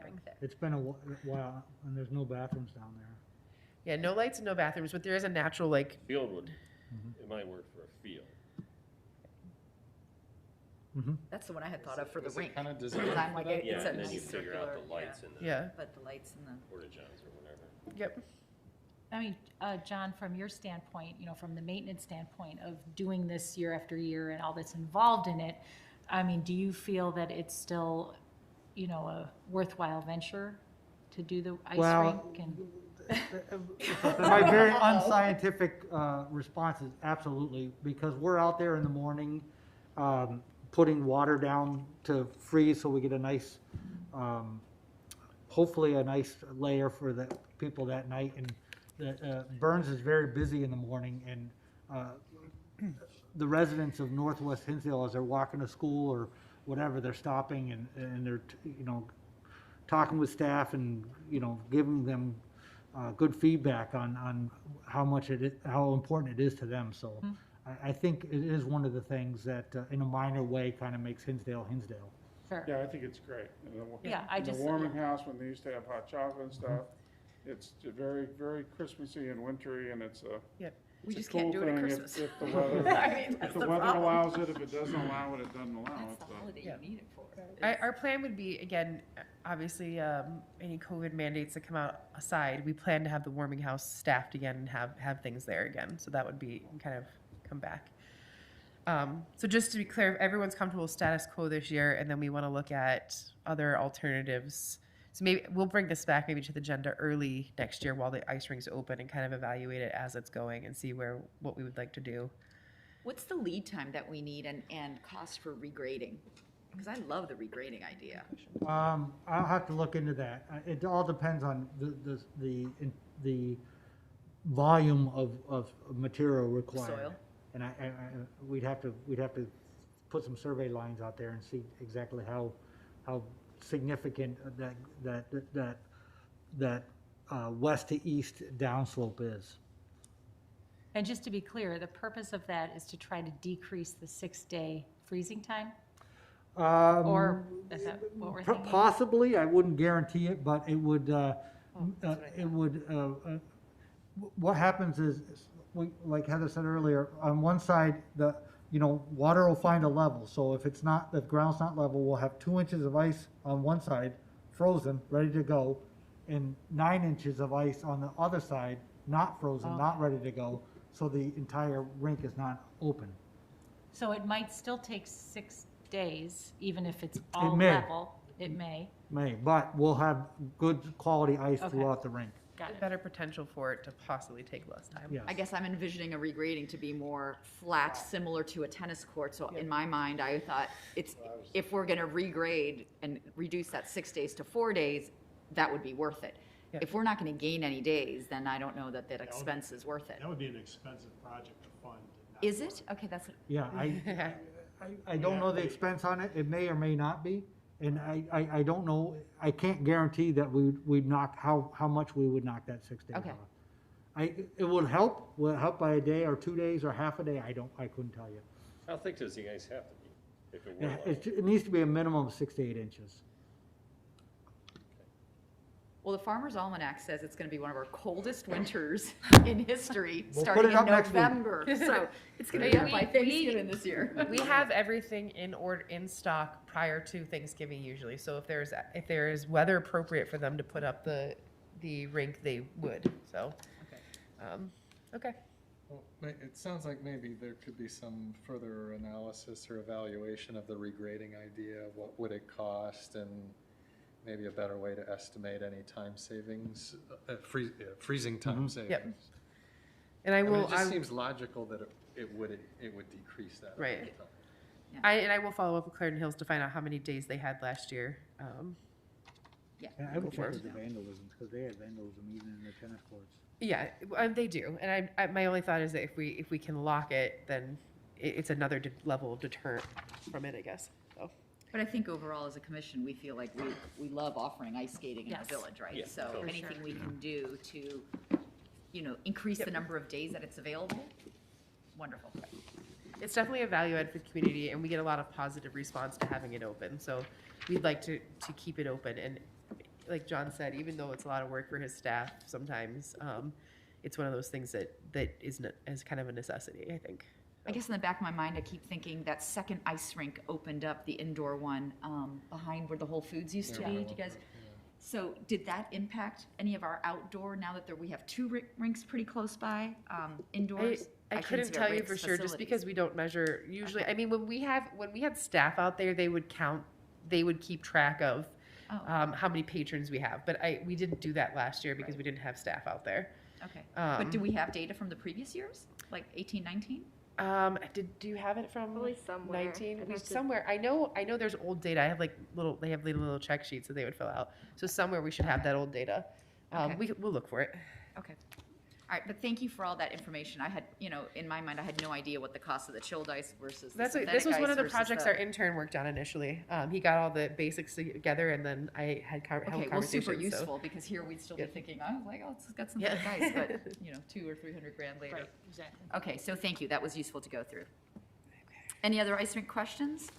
Rink there. It's been a while, and there's no bathrooms down there. Yeah, no lights and no bathrooms, but there is a natural, Field would, it might work for a field. That's the one I had thought of for the Was it rink. kinda Because designed I'm for like, that? Yeah, it's a and then you nice figure out circular, the lights yeah. in the yeah, But the lights and the. porta-johns or whatever. yep. I mean, John, from your standpoint, from the maintenance standpoint of doing this year after year and all that's involved in it, I mean, do you feel that it's still, a worthwhile venture to do the ice Well, rink? And My very unscientific response is absolutely, because we're out there in the morning putting water down to freeze so we get a nice, hopefully a nice layer for the people that night. And Burns is very busy in the morning, and the residents of Northwest Hinsdale, as they're walking to school or whatever, they're stopping and they're, talking with staff and, giving them good feedback on how important it is to them. So I think it is one of the things that, in a minor way, kind of makes Hinsdale. Sure. Yeah, I think it's great. Yeah, I just- The warming house, when they used to have hot chocolate and stuff, it's very, very Christmassy and wintry, and it's Yep. We It's a just can't cool do it at thing Christmas. If the weather, I mean, if that's the the weather problem. allows it, if it doesn't allow it, it doesn't allow it. That's the but- holiday you need it for. Our plan would be, again, obviously, any COVID mandates that come out aside, we plan to have the warming house staffed again and have things there again. So that would be kind of come back. So just to be clear, everyone's comfortable with status quo this year, and then we want to look at other alternatives. So maybe we'll bring this back maybe to the agenda early next year while the ice rink's open and kind of evaluate it as it's going and see what we would like to do. What's the lead time that we need and cost for regrading? Because I love the regrading idea. I'll have to look into that. It all depends on the volume of material required. Soil. And we'd have to put some survey lines out there and see exactly how significant that west to east downslope is. And just to be clear, the purpose of that is to try to decrease the 6-day freezing time? Or is that what we're thinking? Possibly, I wouldn't guarantee it, but it would, what happens is, like Heather said earlier, on one side, water will find a level. So if the ground's not level, we'll have 2 inches of ice on one side, frozen, ready to go, and 9 inches of ice on the other side, not frozen, not ready to go. So the entire rink is not open. So it might still take 6 days, even if it's all may. level. It may. But we'll have good quality ice Okay. throughout the rink. Got it. Better potential for it to possibly take less time. Yes. I guess I'm envisioning a regrading to be more flat, similar to a tennis court. So in my mind, I thought if we're going to regrade and reduce that 6 days to 4 days, that would be worth it. Yeah. If we're not going to gain any days, then I don't know that expense is worth it. That would be an expensive project to fund. not Is worth it? Okay, that's, Yeah, I don't know the expense on it. It may or may not be. And I don't know, I can't guarantee that we'd knock, how much we would knock that 6 days Okay. off. It would help by a day or 2 days or half a day. I couldn't tell you. How thick does the ice have to be? If it were level? It needs to be a minimum of 6 to 8 inches. well, the Farmer's Almanac says it's going to be one of our coldest winters in history, We'll put starting it in up next week. November. So it's going to be up by Thanksgiving this year. We have everything in stock prior to Thanksgiving usually. So if there is weather appropriate for them to put up the rink, they would. So, okay. Well, it sounds like maybe there could be some further analysis or evaluation of the regrading idea. What would it cost, and maybe a better way to estimate any time savings, freezing time savings. And I I mean, will. it just seems logical that it would decrease that. Right. over time. I will follow up with Clarendon Hills to find out how many days they had last year. Yeah. And I would check forward. with the vandalism, because they had vandalism even in the tennis courts. Yeah, they do. And my only thought is that if we can lock it, then it's another level of deterrent from it, I guess. So. But I think overall, as a commission, we feel like we love offering ice skating in Yes. the village, right? Yeah, So totally. anything we can do to, increase the number of days that it's available, wonderful. It's definitely a value add for the community, and we get a lot of positive response to having it open. So we'd like to keep it open. And like John said, even though it's a lot of work for his staff sometimes, it's one of those things that is kind of a necessity, I think. I guess in the back of my mind, I keep thinking that second ice rink opened up, the indoor one, behind where the Whole Foods used to be. Do you guys? So did that impact any of our outdoor, now that we have two rinks pretty close by, indoors? I couldn't tell you for sure, just because we don't measure usually. I mean, when we had staff out there, they would keep track of how many patrons we have. But we didn't do that last year because we didn't have staff out there. Okay. But do we have data from the previous years, like 18, 19? Do you have it from Probably somewhere. 19? I'd We have to- somewhere. I know there's old data. I have they have little check sheets that they would fill out. So somewhere we should have that old data. Okay. We'll look for it. Okay. All right, but thank you for all that information. I had, in my mind, I had no idea what the cost of the chilled ice versus the synthetic This was one ice of the versus projects our intern worked on initially. He got all the basics together, and then I had held Okay, well, conversations. super so- useful, because here we'd still be Yep. thinking, oh, like, it's got some Yeah. ice, but, $200,000 or $300,000 later. Right, exactly. Okay, so thank you. That was useful to go through. Any other ice rink questions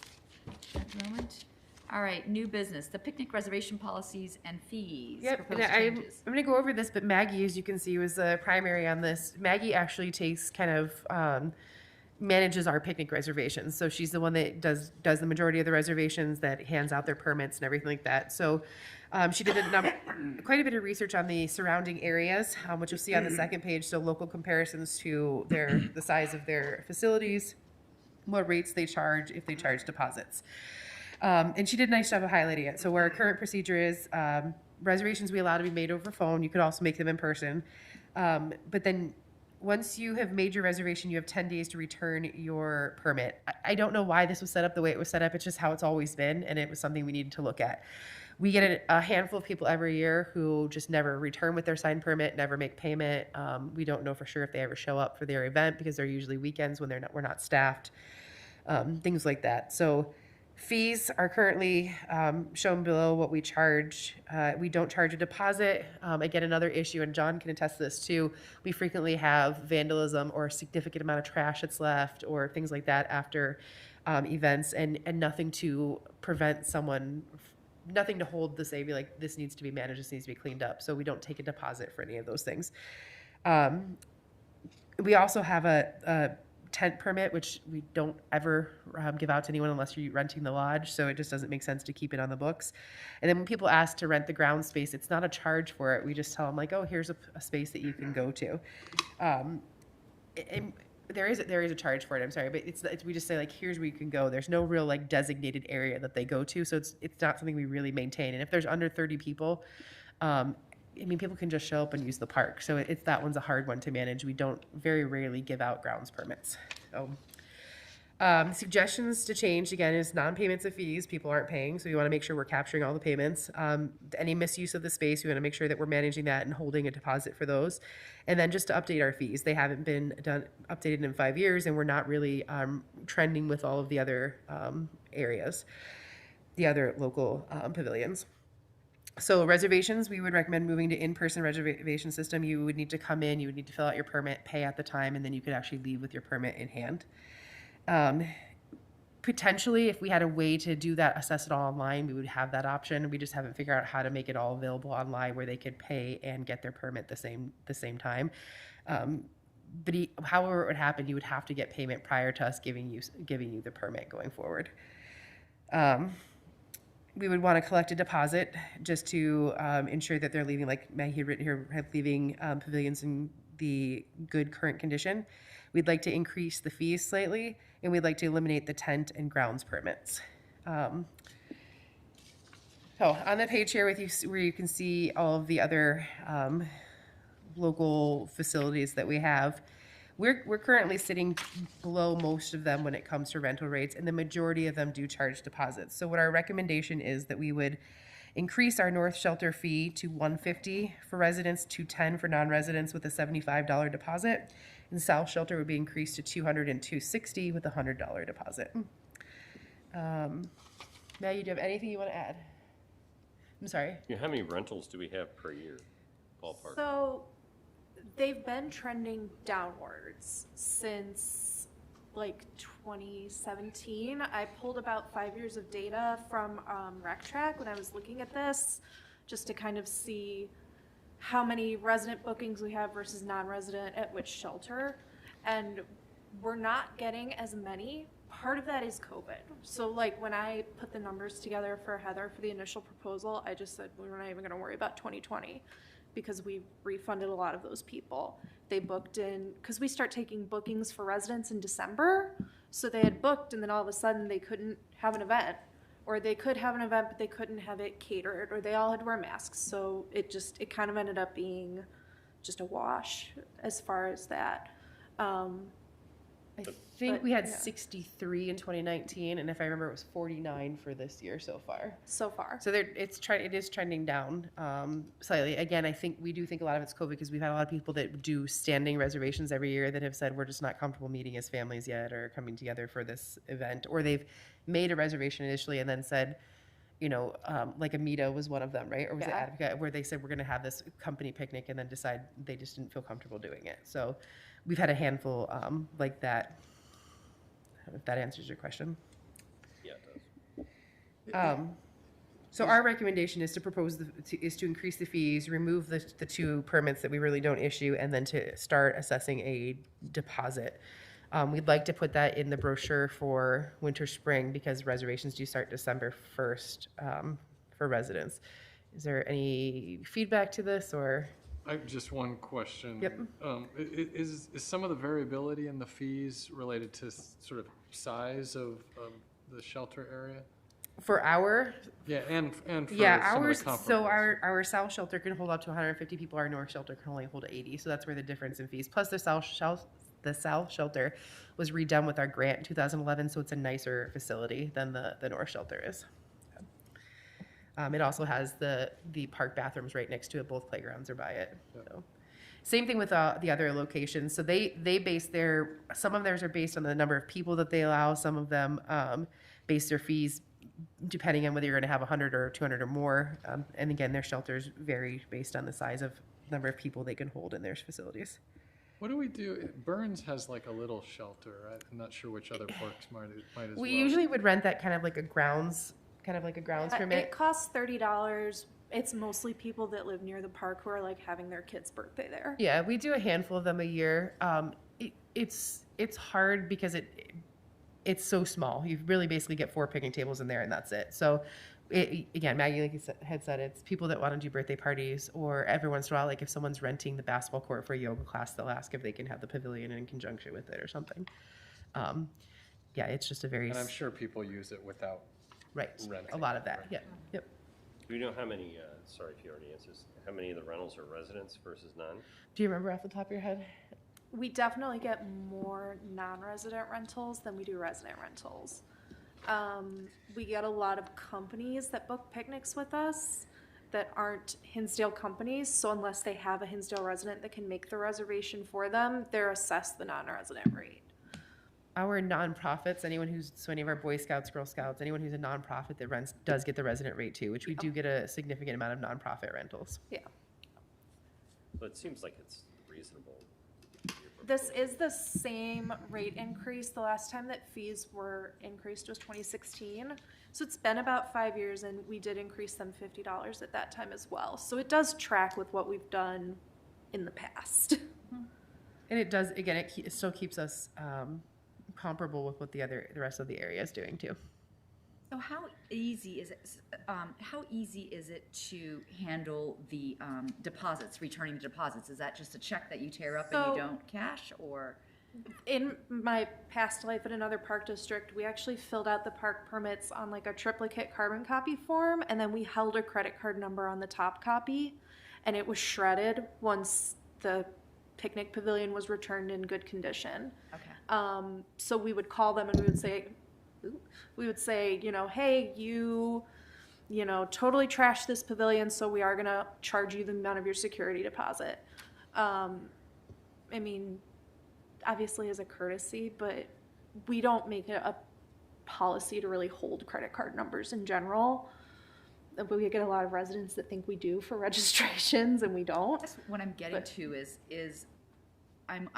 at the moment? All right, new business, the picnic reservation policies and fees. Yep, and Proposed I'm changes. going to go over this, but Maggie, as you can see, was the primary on this. Maggie actually takes kind of manages our picnic reservations. So she's the one that does the majority of the reservations, that hands out their permits and everything like that. So she did quite a bit of research on the surrounding areas, which you'll see on the second page. So local comparisons to the size of their facilities, what rates they charge, if they charge deposits. And she did a nice job of highlighting it. So where our current procedure is, reservations we allow to be made over phone. You could also make them in person. But then once you have made your reservation, you have 10 days to return your permit. I don't know why this was set up the way it was set up. It's just how it's always been, and it was something we needed to look at. We get a handful of people every year who just never return with their signed permit, never make payment. We don't know for sure if they ever show up for their event because they're usually weekends when we're not staffed, things like that. So fees are currently shown below what we charge. We don't charge a deposit. Again, another issue, and John can attest to this too, we frequently have vandalism or a significant amount of trash that's left or things like that after events, and nothing to prevent someone, nothing to hold the say, be like, this needs to be managed, this needs to be cleaned up. So we don't take a deposit for any of those things. We also have a tent permit, which we don't ever give out to anyone unless you're renting the lodge. So it just doesn't make sense to keep it on the books. And then when people ask to rent the ground space, it's not a charge for it. We just tell them like, oh, here's a space that you can go to. And there is a charge for it. I'm sorry, but it's we just say like, here's where you can go. There's no real like designated area that they go to. So it's not something we really maintain. And if there's under 30 people, I mean, people can just show up and use the park. So that one's a hard one to manage. We don't very rarely give out grounds permits. So, suggestions to change, again, is non-payments of fees. People aren't paying, so we want to make sure we're capturing all the payments. Any misuse of the space, we want to make sure that we're managing that and holding a deposit for those. And then just to update our fees. They haven't been updated in 5 years, and we're not really trending with all of the other areas, the other local pavilions. So reservations, we would recommend moving to in-person reservation system. You would need to come in, you would need to fill out your permit, pay at the time, and then you could actually leave with your permit in hand. Potentially, if we had a way to do that, assess it all online, we would have that option. We just haven't figured out how to make it all available online where they could pay and get their permit the same time. But however it would happen, you would have to get payment prior to us giving you the permit going forward. We would want to collect a deposit just to ensure that they're leaving, like Maggie had written here, leaving pavilions in the good current condition. We'd like to increase the fees slightly, and we'd like to eliminate the tent and grounds permits. So on the page here with you, where you can see all of the other local facilities that we have, we're currently sitting below most of them when it comes to rental rates, and the majority of them do charge deposits. So what our recommendation is that we would increase our North Shelter fee to $150 for residents, $210 for non-residents with a $75 deposit, and South Shelter would be increased to $200 and $260 with a $100 deposit. Maggie, do you have anything you want to add? I'm sorry. Yeah, how many rentals do we have per year, ballpark? So they've been trending downwards since like 2017. I pulled about 5 years of data from RecTrack when I was looking at this, just to kind of see how many resident bookings we have versus non-resident at which shelter. And we're not getting as many. Part of that is COVID. So like when I put the numbers together for Heather for the initial proposal, I just said we're not even going to worry about 2020 because we refunded a lot of those people. They booked in, because we start taking bookings for residents in December. So they had booked and then all of a sudden they couldn't have an event, or they could have an event but they couldn't have it catered, or they all had to wear masks. So it kind of ended up being just a wash as far as that. I think we had yeah. 63 in 2019, and if I remember, it was 49 for this year so far. So far. So it is trending down slightly. Again, I think we do think a lot of it's COVID because we've had a lot of people that do standing reservations every year that have said we're just not comfortable meeting as families yet or coming together for this event, or they've made a reservation initially and then said, you know, like Amita was one of them, right? Or was it Advocate, where they said we're going to have this company picnic and then decide they just didn't feel comfortable doing it. So we've had a handful like that. If that answers your question. Yeah, it does. So our recommendation is to propose is to increase the fees, remove the two permits that we really don't issue, and then to start assessing a deposit. We'd like to put that in the brochure for winter, spring, because reservations do start December 1st for residents. Is there any feedback to this, or? I have just one question. Yep. Is some of the variability in the fees related to sort of size of the shelter area? For our, Yeah, and for some of the ours, so comparables. our south shelter can hold up to 150 people, our north shelter can only hold 80, so that's where the difference in fees. Plus the south shelter was redone with our grant in 2011, so it's a nicer facility than the north shelter is. It also has the park bathrooms right next to it, both playgrounds are by it. So. Same thing with the other locations. So they base some of theirs are based on the number of people that they allow. Some of them base their fees depending on whether you're going to have 100 or 200 or more. And again, their shelters vary based on the size of number of people they can hold in their facilities. What do we do? Burns has like a little shelter. I'm not sure which other parks might as well. We usually would rent that kind of like a grounds permit. It costs $30. It's mostly people that live near the park who are like having their kid's birthday there. Yeah, we do a handful of them a year. It's hard because it's so small. You really basically get 4 picnic tables in there and that's it. So again, Maggie, like you had said, it's people that want to do birthday parties, or every once in a while, like if someone's renting the basketball court for a yoga class, they'll ask if they can have the pavilion in conjunction with it or something. Yeah, it's just a very And I'm sure people use it without right. renting. A lot of that. Right. Yeah. Yep. Do you know how many, sorry if you already answered this, how many of the rentals are residents versus none? Do you remember off the top of your head? We definitely get more non-resident rentals than we do resident rentals. We get a lot of companies that book picnics with us that aren't Hinsdale companies, so unless they have a Hinsdale resident that can make the reservation for them, they're assessed the non-resident rate. Our nonprofits, any of our Boy Scouts, Girl Scouts, anyone who's a nonprofit that rents does get the resident rate too, which we do get a significant amount of nonprofit rentals. Yeah. But it seems like it's reasonable. This is the same rate increase. The last time that fees were increased was 2016. So it's been about 5 years, and we did increase them $50 at that time as well. So it does track with what we've done in the past. And it does, again, it still keeps us comparable with what the rest of the area is doing too. So how easy is it to handle the deposits, returning the deposits? Is that just a check that you tear up and So- you don't cash, or? In my past life at another park district, we actually filled out the park permits on like a triplicate carbon copy form, and then we held a credit card number on the top copy, and it was shredded once the picnic pavilion was returned in good condition. Okay. So we would call them and we would say, hey, you totally trashed this pavilion, so we are going to charge you the amount of your security deposit. I mean, obviously as a courtesy, but we don't make it a policy to really hold credit card numbers in general. But we get a lot of residents that think we do for registrations, and we don't. That's what I'm getting to is I'm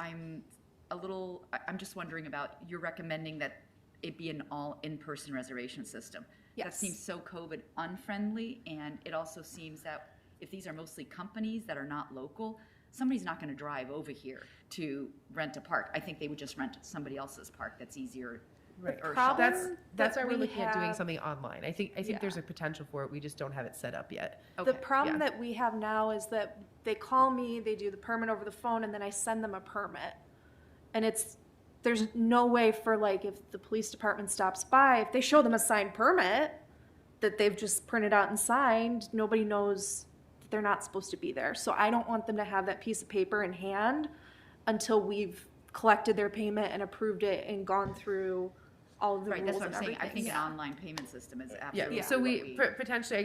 just wondering about, you're recommending that it be an all in-person reservation system. That Yes. seems so COVID unfriendly, and it also seems that if these are mostly companies that are not local, somebody's not going to drive over here to rent a park. I think they would just rent somebody else's park. That's easier. Right. Or problem shelter. That's that why we're we looking at doing have- something online. I think Yeah. there's a potential for it. We just don't have it set up yet. Okay. The problem Yeah. that we have now is that they call me, they do the permit over the phone, and then I send them a permit. And there's no way for, like, if the police department stops by, if they show them a signed permit that they've just printed out and signed, nobody knows that they're not supposed to be there. So I don't want them to have that piece of paper in hand until we've collected their payment and approved it and gone through all of the Right, rules that's what I'm and saying. I think everything. an online payment system is Yeah. absolutely. So what we potentially, I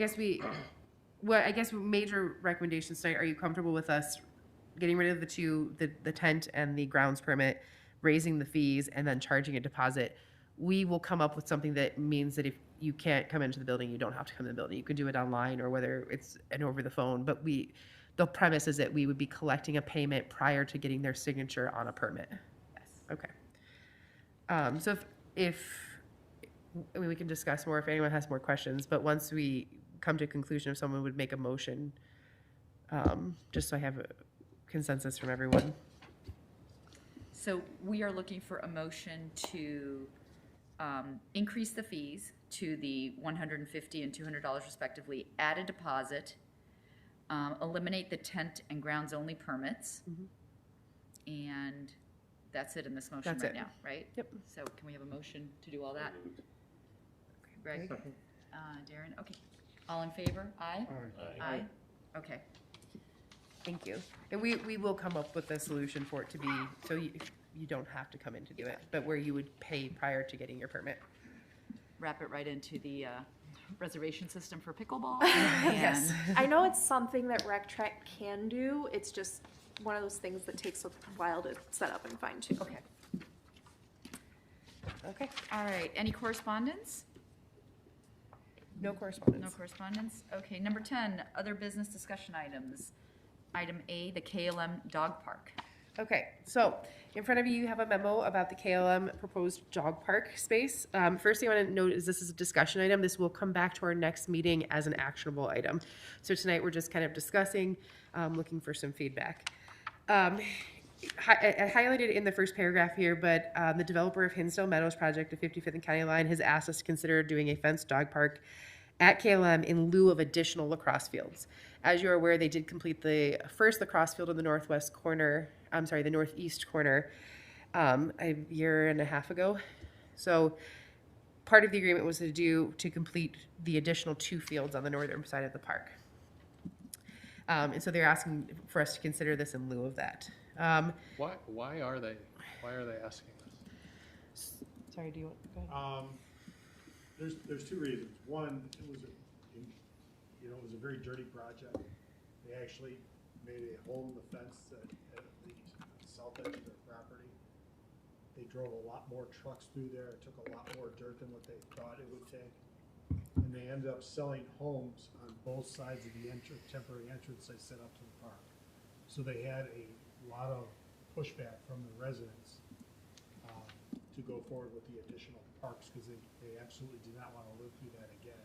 guess major recommendations tonight. Are you comfortable with us getting rid of the tent and the grounds permit, raising the fees, and then charging a deposit? We will come up with something that means that if you can't come into the building, you don't have to come in the building. You can do it online or whether it's over the phone. But the premise is that we would be collecting a payment prior to getting their signature on a permit. Yes. Okay. So if I mean, we can discuss more if anyone has more questions, but once we come to a conclusion, if someone would make a motion, just so I have a consensus from everyone. So we are looking for a motion to increase the fees to the $150 and $200 respectively, add a deposit, eliminate the tent and grounds-only permits, and that's it in this motion That's right it. now, right? Yep. So can we have a motion to do all that? Greg? Darren? Okay. All in favor? Aye? Aye. Okay. Thank you. And we will come up with a solution for it to be, so you don't have to come in to do it, but where you would pay prior to getting your permit. Wrap it right into the reservation system for pickleball. Yes. and- I know it's something that Rec Track can do. It's just one of those things that takes a while to set up and fine tune. Okay. Okay. All right. Any correspondence? No No correspondence. correspondence? Okay, number 10, other business discussion items. Item A, the KLM Dog Park. Okay, so in front of you, you have a memo about the KLM proposed dog park space. First thing I want to note is this is a discussion item. This will come back to our next meeting as an actionable item. So tonight, we're just kind of discussing, looking for some feedback. I highlighted in the first paragraph here, but the developer of Hinsdale Meadows project, the 55th and County Line, has asked us to consider doing a fenced dog park at KLM in lieu of additional lacrosse fields. As you're aware, they did complete the first lacrosse field in the northeast corner, a year and a half ago. So part of the agreement was to complete the additional 2 fields on the northern side of the park. And so they're asking for us to consider this in lieu of that. Why are they asking this? Sorry, do you want, go ahead. There's 2 reasons. One, it was a very dirty project. They actually made a hole in the fence at the south edge of their property. They drove a lot more trucks through there. It took a lot more dirt than what they thought it would take. And they ended up selling homes on both sides of the temporary entrance they set up to the park. So they had a lot of pushback from the residents to go forward with the additional parks because they absolutely did not want to live through that again.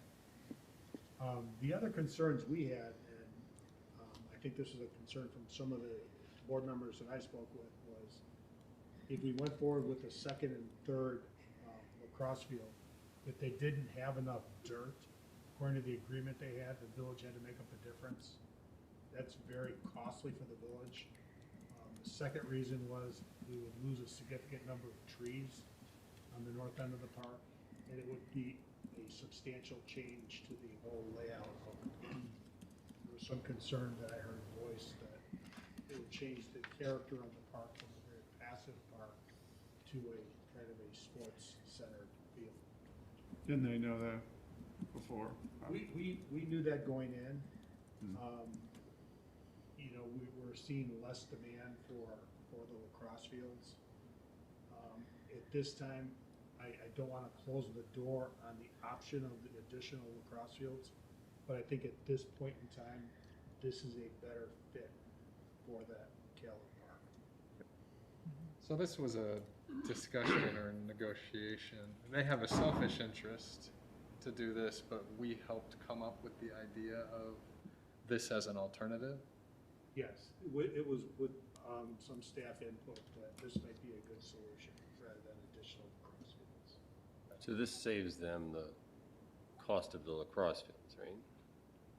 The other concerns we had, and I think this was a concern from some of the board members that I spoke with, was if we went forward with the second and third lacrosse field, if they didn't have enough dirt, according to the agreement they had, the village had to make up the difference. That's very costly for the village. The second reason was we would lose a significant number of trees on the north end of the park, and it would be a substantial change to the whole layout of it. There was some concern that I heard voiced that it would change the character of the park from a very passive park to a kind of a sports-centered feel. Didn't they know that before? We knew that going in. We were seeing less demand for the lacrosse fields. At this time, I don't want to close the door on the option of the additional lacrosse fields, but I think at this point in time, this is a better fit for that KLM park. So this was a discussion or negotiation. They have a selfish interest to do this, but we helped come up with the idea of this as an alternative. Yes, it was with some staff input that this might be a good solution rather than additional lacrosse fields. So this saves them the cost of the lacrosse fields, right?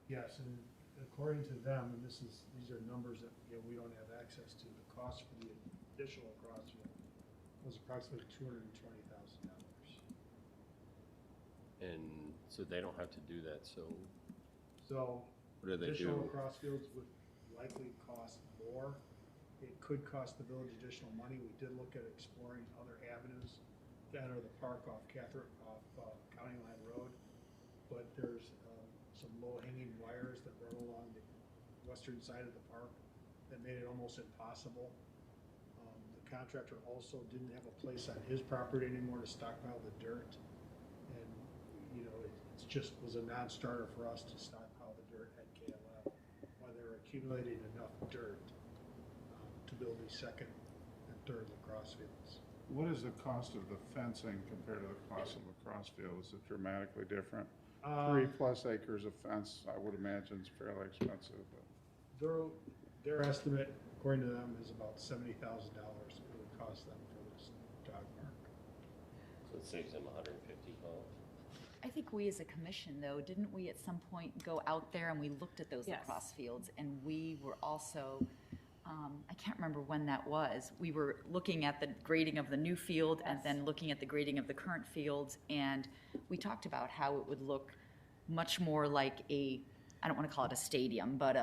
Yes, and according to them, and these are numbers that we don't have access to, the cost for the additional lacrosse field was approximately $220,000. And so they don't have to do that, so So what do they additional do? lacrosse fields would likely cost more. It could cost the village additional money. We did look at exploring other avenues to enter the park off County Line Road, but there's some low-hanging wires that run along the western side of the park that made it almost impossible. The contractor also didn't have a place on his property anymore to stockpile the dirt, and it just was a non-starter for us to stockpile the dirt at KLM while they were accumulating enough dirt to build the second and third lacrosse fields. What is the cost of the fencing compared to the cost of lacrosse field? Is it dramatically different? 3+ acres of fence, I would imagine, is fairly expensive. But Their estimate, according to them, is about $70,000 it would cost them for this dog park. So it saves them 150 calls. I think we as a commission, though, didn't we at some point go out there and we looked at those Yes. lacrosse fields? And we were also, I can't remember when that was. We were looking at the grading of the new field and then looking at the grading of the current fields. And we talked about how it would look much more like I don't want to call it a stadium, but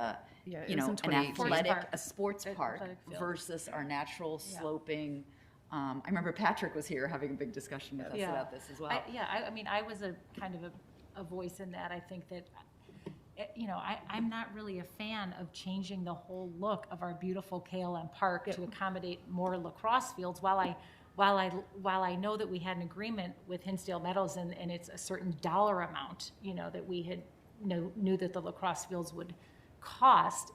Yeah, it you was know, in an 2018. athletic, Park. a sports park Athletic field. versus our natural Yeah. sloping. I remember Patrick was here having a big discussion with us Yeah. about this as well. I mean, I was a kind of a voice in that. I think that, you know, I'm not really a fan of changing the whole look of our beautiful KLM Park to accommodate more lacrosse fields. While I know that we had an agreement with Hinsdale Meadows and it's a certain dollar amount, you know, that we had knew that the lacrosse fields would cost,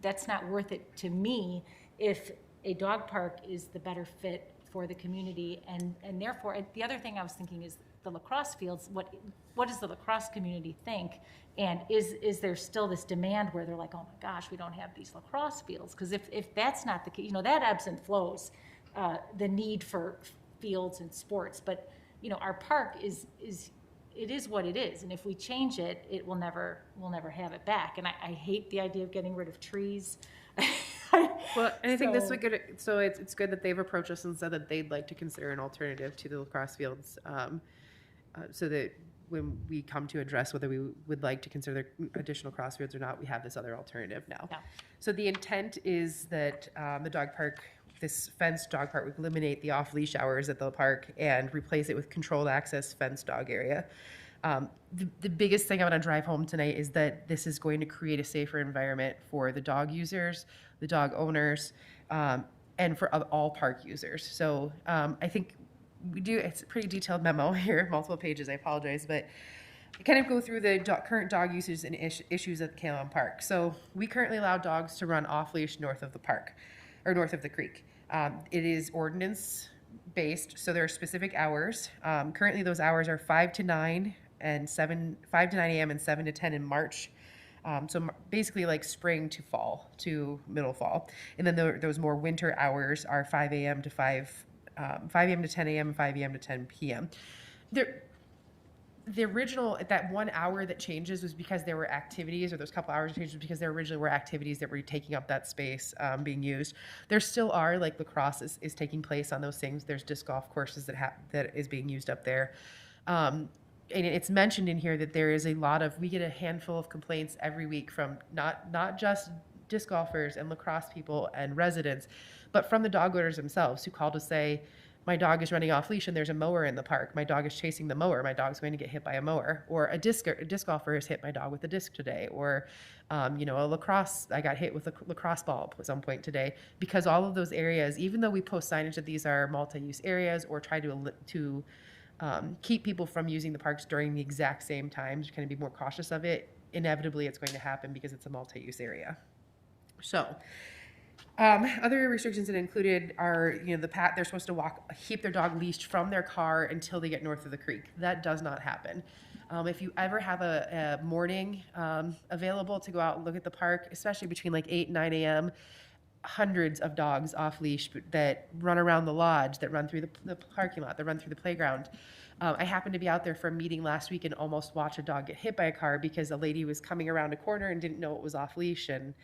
that's not worth it to me if a dog park is the better fit for the community. And therefore, the other thing I was thinking is the lacrosse fields, what does the lacrosse community think? And is there still this demand where they're like, oh my gosh, we don't have these lacrosse fields? Because if that's not the case, you know, that ebbs and flows, the need for fields and sports. But, you know, our park is what it is. And if we change it, we'll never have it back. And I hate the idea of getting rid of trees. Well, and I think this So- would get, so it's good that they've approached us and said that they'd like to consider an alternative to the lacrosse fields, so that when we come to address whether we would like to consider additional cross fields or not, we have this other alternative now. Yeah. So the intent is that the dog park, this fenced dog park, would eliminate the off-leash hours at the park and replace it with controlled access fenced dog area. The biggest thing I want to drive home tonight is that this is going to create a safer environment for the dog users, the dog owners, and for all park users. So I think it's a pretty detailed memo here, multiple pages, I apologize, but I kind of go through the current dog uses and issues at the KLM Park. So we currently allow dogs to run off-leash north of the park, or north of the creek. It is ordinance based, so there are specific hours. Currently those hours are 5 to 9 and 5 to 9 a.m. and 7 to 10 in March. So basically like spring to fall to middle fall. And then those more winter hours are 5 a.m. to 5 a.m. to 10 a.m. and 5 a.m. to 10 p.m. The original, that 1 hour that changes was because there were activities, or those couple hours that changed was because there originally were activities that were taking up that space being used. There still are, like lacrosse is taking place on those things. There's disc golf courses that is being used up there. And it's mentioned in here that there is we get a handful of complaints every week from not just disc golfers and lacrosse people and residents, but from the dog owners themselves who call to say, my dog is running off leash and there's a mower in the park. My dog is chasing the mower. My dog's going to get hit by a mower. Or a disc golfer has hit my dog with a disc today. Or, a lacrosse, I got hit with a lacrosse ball at some point today. Because all of those areas, even though we post signage that these are multi-use areas or try to keep people from using the parks during the exact same times, kind of be more cautious of it, inevitably it's going to happen because it's a multi-use area. So, other restrictions that included are, they're supposed to keep their dog leashed from their car until they get north of the creek. That does not happen. If you ever have a morning available to go out and look at the park, especially between like 8 and 9 a.m., hundreds of dogs off leash that run around the lodge, that run through the parking lot, that run through the playground. I happened to be out there for a meeting last week and almost watched a dog get hit by a car because a lady was coming around a corner and didn't know it was off leash. And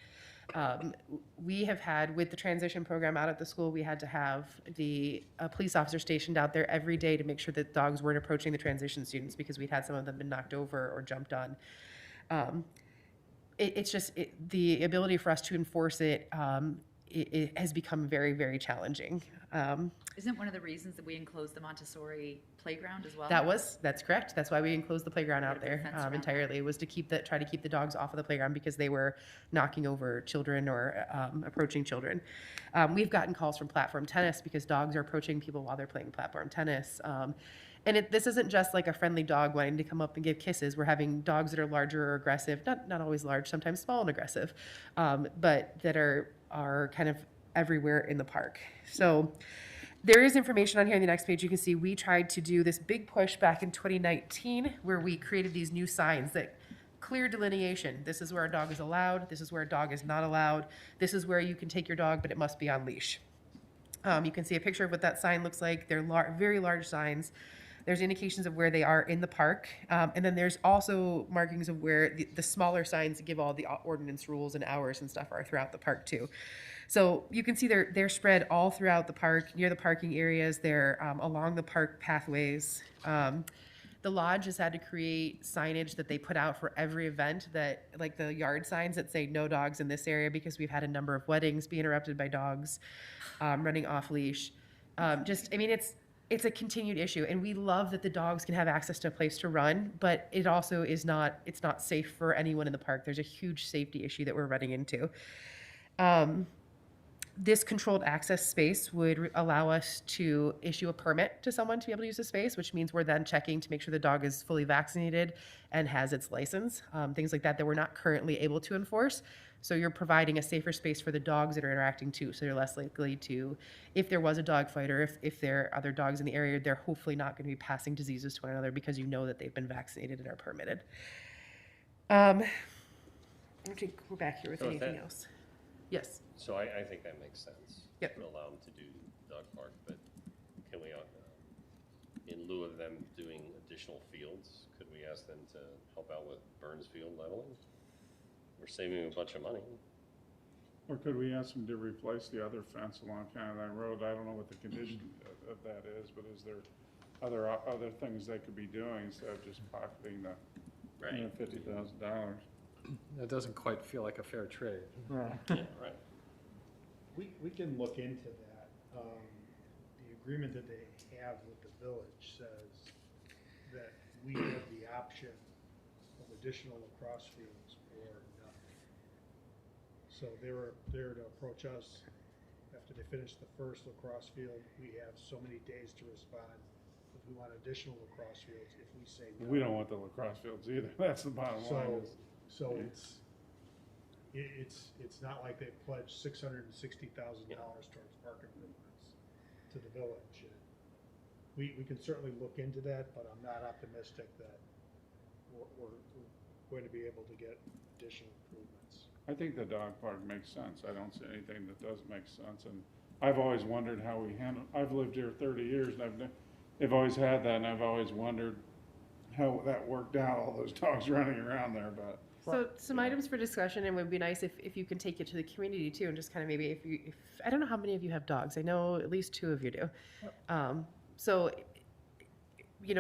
we have had, with the transition program out at the school, we had to have a police officer stationed out there every day to make sure that dogs weren't approaching the transition students because we'd had some of them been knocked over or jumped on. It's just the ability for us to enforce it, it has become very, very challenging. Isn't one of the reasons that we enclosed the Montessori playground as well? That's correct. That's why we enclosed the playground out there entirely, was to try to keep the dogs off of the playground because they were knocking over children or approaching children. We've gotten calls from platform tennis because dogs are approaching people while they're playing platform tennis. And this isn't just like a friendly dog wanting to come up and give kisses. We're having dogs that are larger or aggressive, not always large, sometimes small and aggressive, but that are kind of everywhere in the park. So There is information on here on the next page. You can see we tried to do this big push back in 2019 where we created these new signs that clear delineation. This is where a dog is allowed. This is where a dog is not allowed. This is where you can take your dog, but it must be on leash. You can see a picture of what that sign looks like. They're very large signs. There's indications of where they are in the park. And then there's also markings of where the smaller signs that give all the ordinance rules and hours and stuff are throughout the park too. So you can see they're spread all throughout the park, near the parking areas. They're along the park pathways. The lodge has had to create signage that they put out for every event, that like the yard signs that say no dogs in this area, because we've had a number of weddings be interrupted by dogs running off leash. It's a continued issue, and we love that the dogs can have access to a place to run, but it also it's not safe for anyone in the park. There's a huge safety issue that we're running into. This controlled access space would allow us to issue a permit to someone to be able to use the space, which means we're then checking to make sure the dog is fully vaccinated and has its license, things like that we're not currently able to enforce. So you're providing a safer space for the dogs that are interacting too, so they're less likely to, if there was a dog fight or if there are other dogs in the area, they're hopefully not going to be passing diseases to one another because you know that they've been vaccinated and are permitted. I'm going to go back here with So is anything that- else. Yes. So I think that makes sense. Yep. To allow them to do dog park, but can we, in lieu of them doing additional fields, could we ask them to help out with Burns Field leveling? We're saving a bunch of money. Or could we ask them to replace the other fence along County Line Road? I don't know what the condition of that is, but is there other things they could be doing instead of just pocketing the $150,000? That doesn't quite feel like a fair trade. Yeah, right. We can look into that. The agreement that they have with the village says that we have the option of additional lacrosse fields or nothing. So they're to approach us after they finish the first lacrosse field. We have so many days to respond. If we want additional lacrosse fields, if we say no. We don't want the lacrosse fields either. That's the bottom line. So it's not like they pledged $660,000 towards park improvements to the village. We can certainly look into that, but I'm not optimistic that we're going to be able to get additional improvements. I think the dog park makes sense. I don't see anything that doesn't make sense. And I've always wondered how we handle, I've lived here 30 years and I've always had that, and I've always wondered how that worked out, all those dogs running around there, but. So some items for discussion, and it would be nice if you can take it to the community too, and just kind of maybe if I don't know how many of you have dogs. I know at least 2 of you do. So,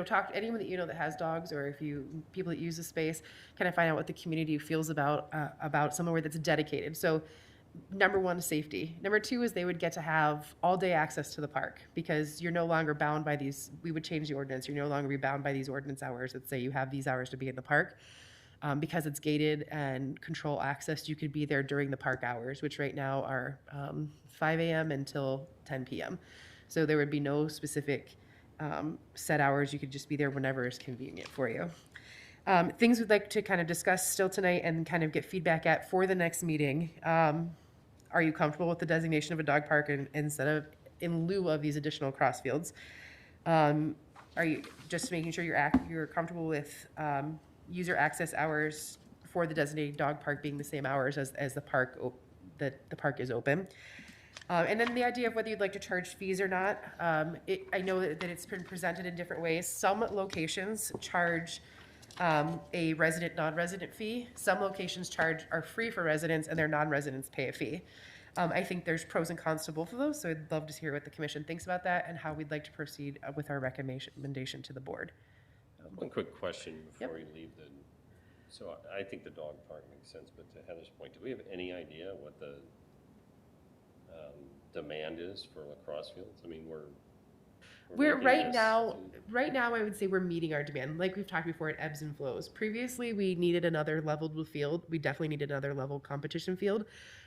talk to anyone that you know that has dogs, or if people that use the space, kind of find out what the community feels about somewhere that's dedicated. So, number 1 is safety. Number 2 is they would get to have all day access to the park, because you're no longer bound by these. We would change the ordinance. You're no longer be bound by these ordinance hours that say you have these hours to be in the park. Because it's gated and control access, you could be there during the park hours, which right now are 5 a.m. until 10 p.m. So there would be no specific set hours. You could just be there whenever is convenient for you. Things we'd like to kind of discuss still tonight and kind of get feedback at for the next meeting. Are you comfortable with the designation of a dog park in lieu of these additional cross fields? Are you just making sure you're comfortable with user access hours for the designated dog park being the same hours as the park is open? And then the idea of whether you'd like to charge fees or not. I know that it's been presented in different ways. Some locations charge a resident, non-resident fee. Some locations are free for residents, and their non-residents pay a fee. I think there's pros and cons to both of those, so I'd love to hear what the commission thinks about that and how we'd like to proceed with our recommendation to the board. One quick question before Yep. we leave so I think the dog park makes sense, but to Heather's point, do we have any idea what the demand is for lacrosse fields? I mean, We're making right this- now, I would say we're meeting our demand. Like we've talked before, it ebbs and flows. Previously, we needed another leveled field. We definitely needed another level competition field.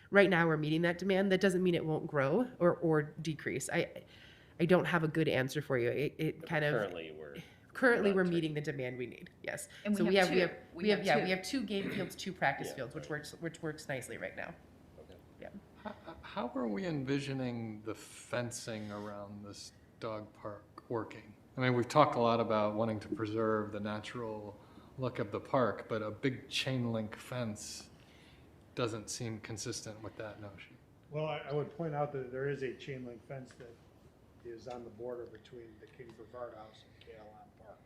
Right now, we're meeting that demand. That doesn't mean it won't grow or decrease. I don't have a good answer for you. It kind of currently we're meeting the demand we need. Yes. And So we have two. We have two. 2 game fields, 2 practice Yeah. fields, which works nicely right now. Okay. Yeah. how are we envisioning the fencing around this dog park working? I mean, we've talked a lot about wanting to preserve the natural look of the park, but a big chain link fence doesn't seem consistent with that notion. Well, I would point out that there is a chain link fence that is on the border between the King Brevard House and KLM Park.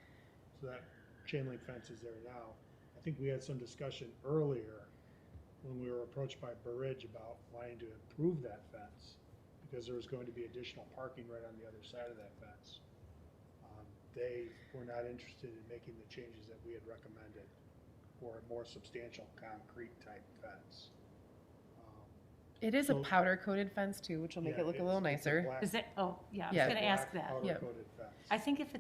So that chain link fence is there now. I think we had some discussion earlier when we were approached by Burridge about wanting to improve that fence because there was going to be additional parking right on the other side of that fence. They were not interested in making the changes that we had recommended for a more substantial concrete type fence. It is a So- powder coated fence too, which will make Yeah, it look a little it's nicer. black- Is it, oh, yeah, I was Yeah. gonna ask black that. powder Yeah. coated fence. I think if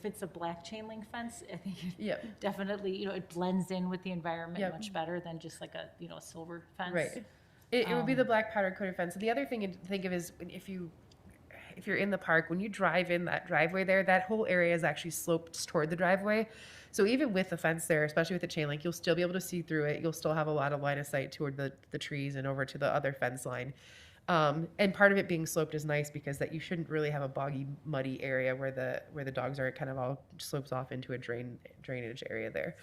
it's a black chain link fence, I think it Yep. definitely, it blends in with the environment Yep. much better than just like a, a silver fence. Right. It would be the black powder coated fence. The other thing to think of is if you're in the park, when you drive in that driveway there, that whole area is actually sloped toward the driveway. So even with the fence there, especially with the chain link, you'll still be able to see through it. You'll still have a lot of line of sight toward the trees and over to the other fence line. And part of it being sloped is nice because that you shouldn't really have a boggy, muddy area where the dogs are. It kind of all slopes off into a drainage area there.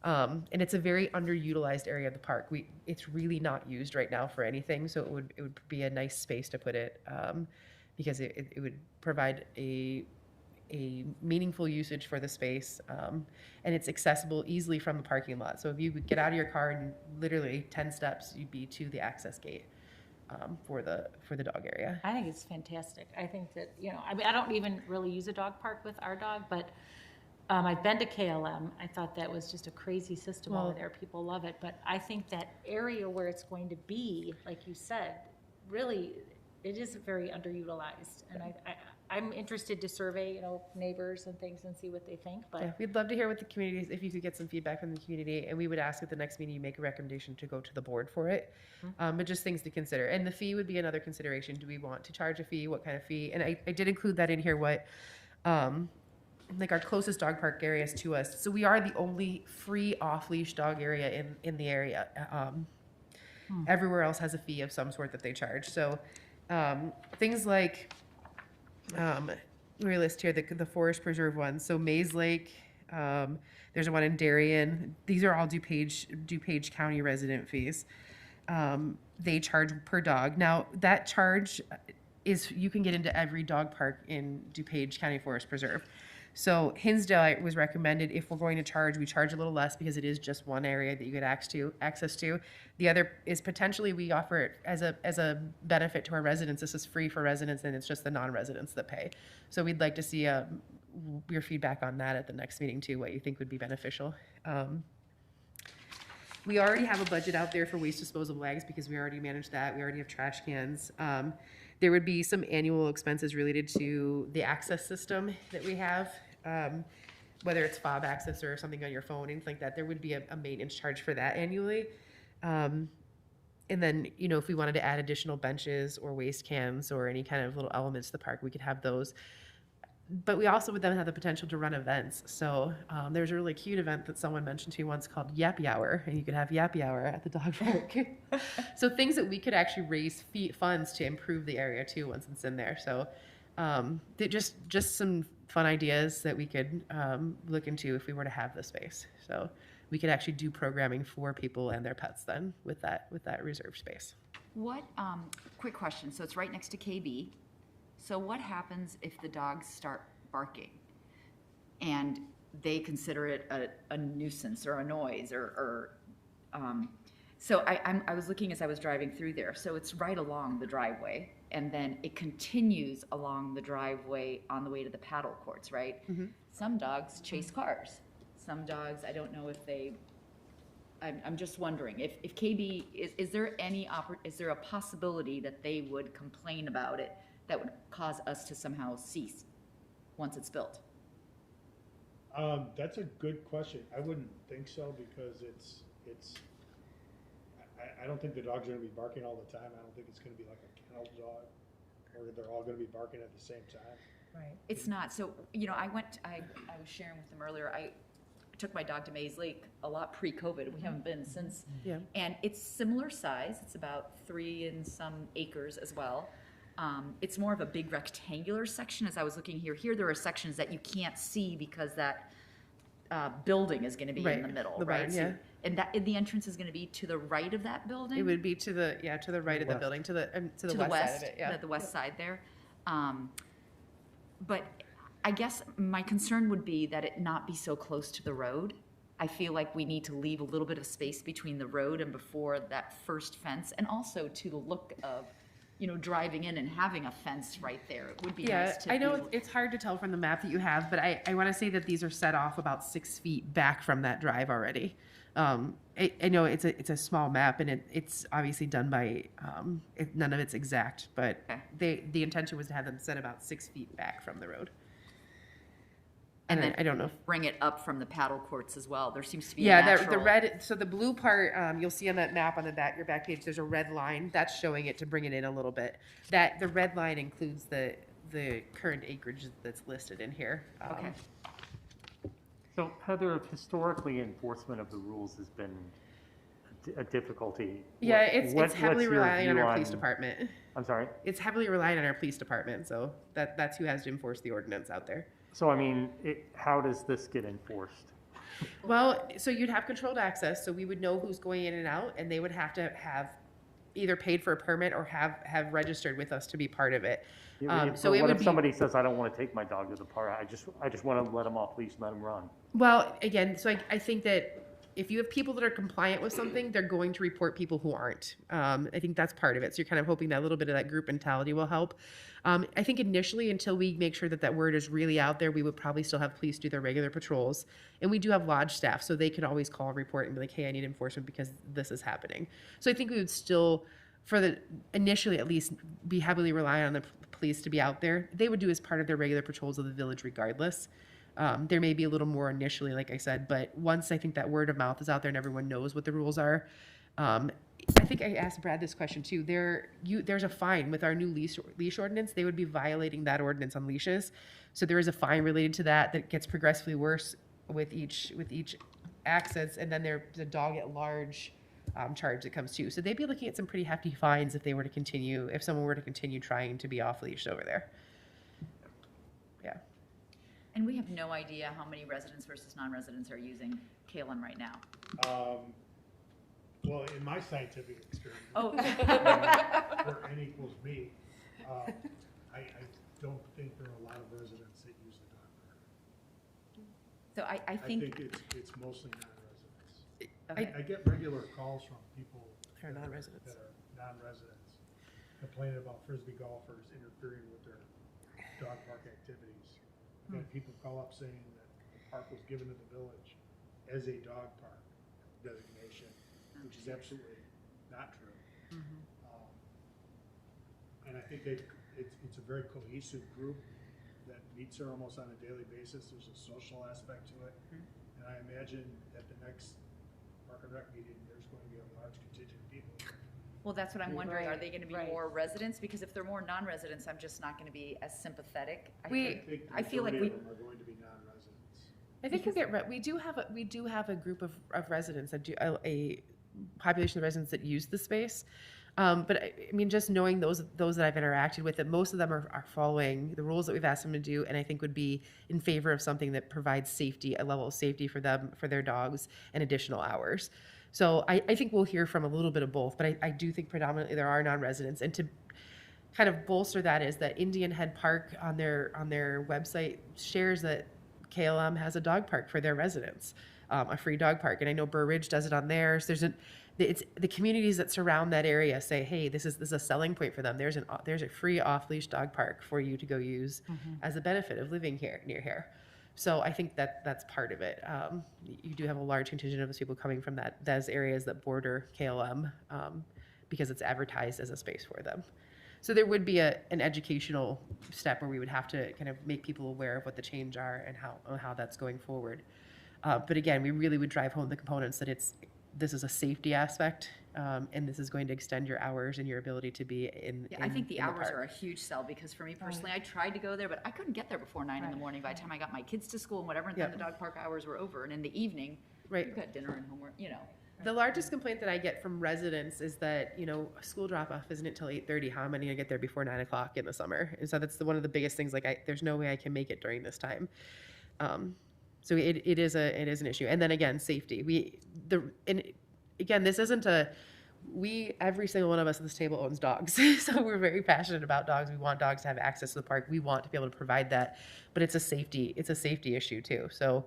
And it's a very underutilized area of the park. It's really not used right now for anything. So it would be a nice space to put it because it would provide a meaningful usage for the space, and it's accessible easily from the parking lot. So if you would get out of your car and literally 10 steps, you'd be to the access gate for the dog area. I think it's fantastic. I think that, I mean, I don't even really use a dog park with our dog, but I've been to KLM. I thought that was just a crazy system over Well- there. People love it. But I think that area where it's going to be, like you said, really, it is very underutilized. And I'm interested to survey, neighbors and things and see what they think. But Yeah, we'd love to hear what the community, if you could get some feedback from the community, and we would ask at the next meeting you make a recommendation to go to the board for it. But just things to consider. And the fee would be another consideration. Do we want to charge a fee? What kind of fee? And I did include that in here, what, like our closest dog park areas to us. So we are the only free off-leash dog area in the area. Everywhere else has a fee of some sort that they charge. So things like, we list here the forest preserve ones. So Maze Lake, there's one in Darien. These are all DuPage County resident fees. They charge per dog. Now that charge is, you can get into every dog park in DuPage County Forest Preserve. So Hinsdale was recommended, if we're going to charge, we charge a little less because it is just one area that you get access to. The other is potentially we offer it as a benefit to our residents. This is free for residents and it's just the non-residents that pay. So we'd like to see your feedback on that at the next meeting too, what you think would be beneficial. We already have a budget out there for waste disposal bags because we already manage that. We already have trash cans. There would be some annual expenses related to the access system that we have, whether it's fob access or something on your phone, anything like that. There would be a maintenance charge for that annually. And then, if we wanted to add additional benches or waste cans or any kind of little elements to the park, we could have those. But we also would then have the potential to run events. So there's a really cute event that someone mentioned to me once called Yappy Hour, and you could have Yappy Hour at the dog park. So things that we could actually raise funds to improve the area too once it's in there. So just some fun ideas that we could look into if we were to have the space. So we could actually do programming for people and their pets then with that reserved space. What, quick question, so it's right next to KB. So what happens if the dogs start barking and they consider it a nuisance or a noise so I was looking as I was driving through there. So it's right along the driveway and then it continues along the driveway on the way to the paddle courts, right? Mm-hmm. Some dogs chase cars. Some dogs, I don't know if I'm just wondering if KB, is there a possibility that they would complain about it that would cause us to somehow cease once it's built? That's a good question. I wouldn't think so because I don't think the dogs are gonna be barking all the time. I don't think it's gonna be like a kennel dog or they're all gonna be barking at the same time. right. It's not. So, I was sharing with them earlier, I took my dog to Mays Lake a lot pre-COVID. We haven't been since. Yeah. And it's similar size. It's about 3 and some acres as well. It's more of a big rectangular section as I was looking here. Here, there are sections that you can't see because that building is going to be in the Right, middle, the right? barn, So- yeah. and the entrance is going to be to the right of that building? It would be to the right of the West. building, to the to west side of it, yeah. the west side there. But I guess my concern would be that it not be so close to the road. I feel like we need to leave a little bit of space between the road and before that first fence, and also to the look of, driving in and having a fence right there. It would be Yeah, nice to I know be- it's hard to tell from the map that you have, but I want to say that these are set off about 6 feet back from that drive already. I know it's a small map, and it's obviously done by, none of it's exact, but Okay. the intention was to have them set about 6 feet back from the road. And And then I don't know. bring it up from the paddle courts as well. There seems to be a Yeah, the natural. red, so the blue part, you'll see on that map on your back page, there's a red line, that's showing it to bring it in a little bit. The red line includes the current acreage that's listed in here. Okay. So Heather, historically, enforcement of the rules has been a difficulty. Yeah, What- it's heavily what's your relying on view our police department. I'm sorry? It's heavily reliant on our police department, so that's who has to enforce the ordinance out there. So I mean, how does this get enforced? Well, so you'd have controlled access, so we would know who's going in and out, and they would have to have either paid for a permit or have registered with us to be part of it. So But it what would if be, somebody says, I don't want to take my dog to the park, I just want to let him off leash, let him run? well, again, so I think that if you have people that are compliant with something, they're going to report people who aren't. I think that's part of it. So you're kind of hoping that a little bit of that group mentality will help. I think initially, until we make sure that word is really out there, we would probably still have police do their regular patrols. And we do have lodge staff, so they could always call and report and be like, hey, I need enforcement because this is happening. So I think we would still, initially at least, be heavily reliant on the police to be out there. They would do as part of their regular patrols of the village regardless. There may be a little more initially, like I said, but once I think that word of mouth is out there and everyone knows what the rules are, I think I asked Brad this question too. There's a fine with our new leash ordinance. They would be violating that ordinance on leashes. So there is a fine related to that gets progressively worse with each access, and then there's a dog at large charge that comes too. So they'd be looking at some pretty hefty fines if someone were to continue trying to be off leash over there. Yeah. And we have no idea how many residents versus non-residents are using KLM right now. Well, in my scientific experience, Oh, where N equals me, I don't think there are a lot of residents that use the dog park. so I I think, think it's mostly non-residents. okay. I get regular calls from people They're non-residents. that are non-residents complaining about Frisbee golfers interfering with their dog park activities. I've had people call up saying that the park was given to the village as a dog park designation, which is absolutely not true. And I think it's a very cohesive group that meets there almost on a daily basis. There's a social aspect to it. And I imagine at the next Park and Rec meeting, there's going to be a large contingent of people. Well, that's what I'm wondering. Are they going to be Right. more residents? Because if they're more non-residents, I'm just not going to be as sympathetic. I think the I feel like majority we- of them are going to be non-residents. I think we do have a group of residents that do a population of residents that use the space. But I mean, just knowing those that I've interacted with, that most of them are following the rules that we've asked them to do, and I think would be in favor of something that provides safety, a level of safety for them, for their dogs, and additional hours. So I think we'll hear from a little bit of both, but I do think predominantly there are non-residents. And to kind of bolster that is that Indian Head Park on their website shares that KLM has a dog park for their residents, a free dog park. And I know Burr Ridge does it on theirs. It's the communities that surround that area say, hey, this is a selling point for them. There's a free off-leash dog park for you to go use as a benefit of living near here. So I think that's part of it. You do have a large contingent of those people coming from those areas that border KLM because it's advertised as a space for them. So there would be an educational step where we would have to kind of make people aware of what the change are and how that's going forward. But again, we really would drive home the components that this is a safety aspect and this is going to extend your hours and your ability to be in. Yeah, I think the hours park. are a huge sell because for me personally, I tried to go there, but I couldn't get there before 9 in the morning by the time I got my kids to school and whatever, and then Yep. the dog park hours were over. And in the evening, Right. you've got dinner and homework, you know. The largest complaint that I get from residents is that, school drop off isn't until 8:30. How am I going to get there before 9 o'clock in the summer? And so that's one of the biggest things. Like, there's no way I can make it during this time. So it is an issue. And then again, safety. This isn't every single one of us at this table owns dogs. So we're very passionate about dogs. We want dogs to have access to the park. We want to be able to provide that, but it's a safety issue too. So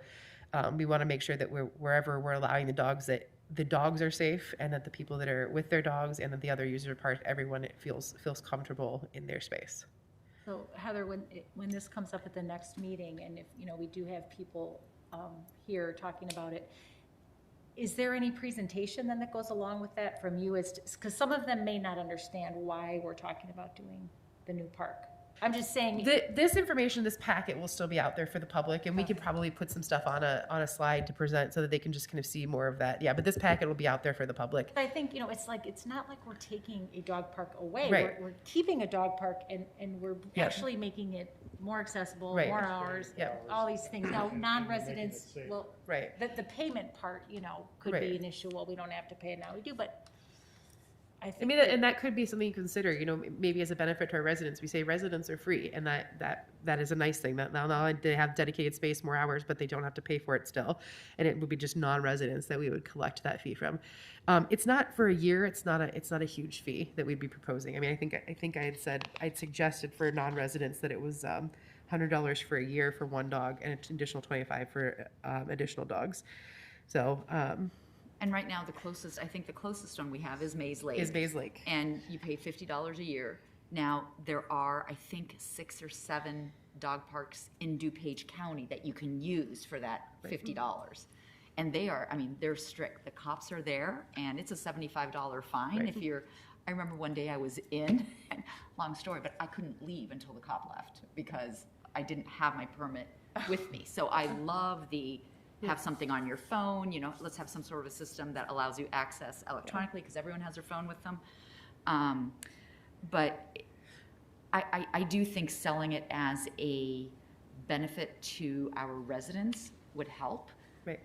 we want to make sure that wherever we're allowing the dogs, that the dogs are safe and that the people that are with their dogs and that the other user park, everyone feels comfortable in their space. So Heather, when this comes up at the next meeting, and if, we do have people here talking about it, is there any presentation then that goes along with that from you? Because some of them may not understand why we're talking about doing the new park. I'm just saying. This information, this packet will still be out there for the public, and we could probably put some stuff on a slide to present so that they can just kind of see more of that. Yeah, but this packet will be out there for the public. I think, it's not like we're taking a dog park away. Right. We're keeping a dog park and we're Yeah. actually making it more accessible, Right. more hours, Yeah. all these things. Now, non-residents, safe. well, Right. the payment part, could Right. be an issue. Well, we don't have to pay it now, we do, but I I think. mean, and that could be something you consider, maybe as a benefit to our residents. We say residents are free, and that is a nice thing. That now they have dedicated space, more hours, but they don't have to pay for it still. And it would be just non-residents that we would collect that fee from. It's not for a year. It's not a huge fee that we'd be proposing. I mean, I think I'd suggested for non-residents that it was $100 for a year for one dog and an additional $25 for additional dogs. So And right now, I think the closest one we have is Maze Lake. is Bays Lake. And you pay $50 a year. Now, there are, I think, 6 or 7 dog parks in DuPage County that you can use for that $50. And they're strict. The cops are there, and it's a $75 fine if you're. I remember one day I was in, long story, but I couldn't leave until the cop left because I didn't have my permit with me. So I love have something on your phone, let's have some sort of a system that allows you access electronically because everyone has their phone with them. But I do think selling it as a benefit to our residents would help. Right.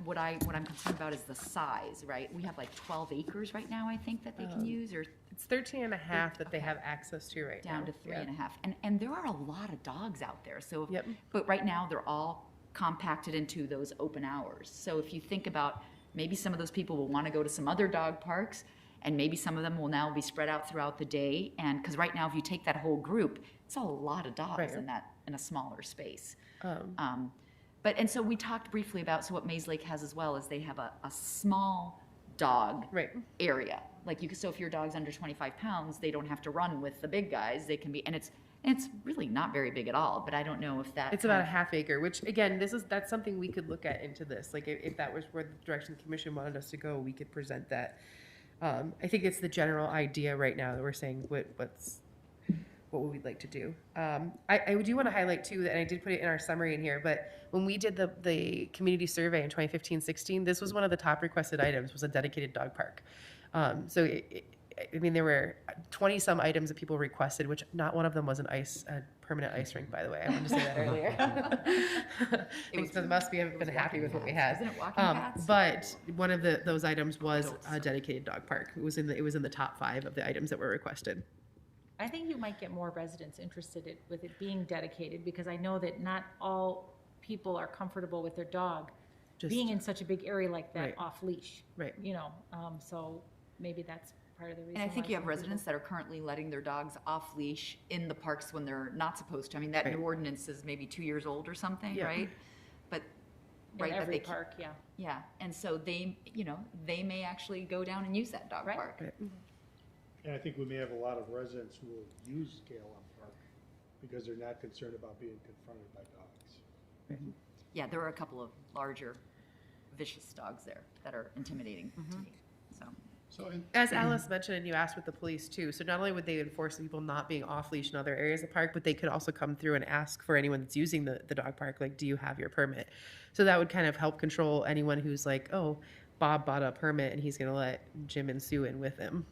What I'm concerned about is the size, right? We have like 12 acres right now, I think, that they can use, or It's 13 and a half that they have access to right now. down to 3.5. And there are a lot of dogs out there. So, Yep. but right now they're all compacted into those open hours. So if you think about maybe some of those people will want to go to some other dog parks, and maybe some of them will now be spread out throughout the day. And because right now, if you take that whole group, it's a lot of dogs Right. in a smaller space. And so we talked briefly about, so what Maze Lake has as well is they have a small dog Right. area. Like so if your dog's under 25 pounds, they don't have to run with the big guys. They can be, and it's really not very big at all, but I don't know if that. It's about a half acre, which again, that's something we could look at into this. Like if that was where the direction the commission wanted us to go, we could present that. I think it's the general idea right now that we're saying what would we like to do. I do want to highlight too, and I did put it in our summary in here, but when we did the community survey in 2015-16, this was one of the top requested items, was a dedicated dog park. There were 20 some items that people requested, which not one of them was a permanent ice rink, by the way. I wanted to say that earlier. It must be have been happy with what we had. Isn't it walking paths? But one of those items was a dedicated dog park. It was in the top 5 of the items that were requested. I think you might get more residents interested with it being dedicated, because I know that not all people are comfortable with their dog being in such a big area like that Right. off leash. Right. So maybe that's part of the reason. And I think why you have some residents that are currently letting their dogs off leash in the parks when they're not supposed to. I mean, that Right. new ordinance is maybe 2 years old or something, Yeah. right? But, people- in that every they park, yeah. Yeah, and so they may actually go down and use that dog Right. park. Right. And I think we may have a lot of residents who will use Galen Park because they're not concerned about being confronted by dogs. Yeah, there are a couple of larger, vicious dogs there that are intimidating to me, so. So, As Alice mentioned, and you asked with the police too, so not only would they enforce people not being off leash in other areas of the park, but they could also come through and ask for anyone that's using the dog park, like, do you have your permit? So that would kind of help control anyone who's like, oh, Bob bought a permit and he's gonna let Jim and Sue in with him,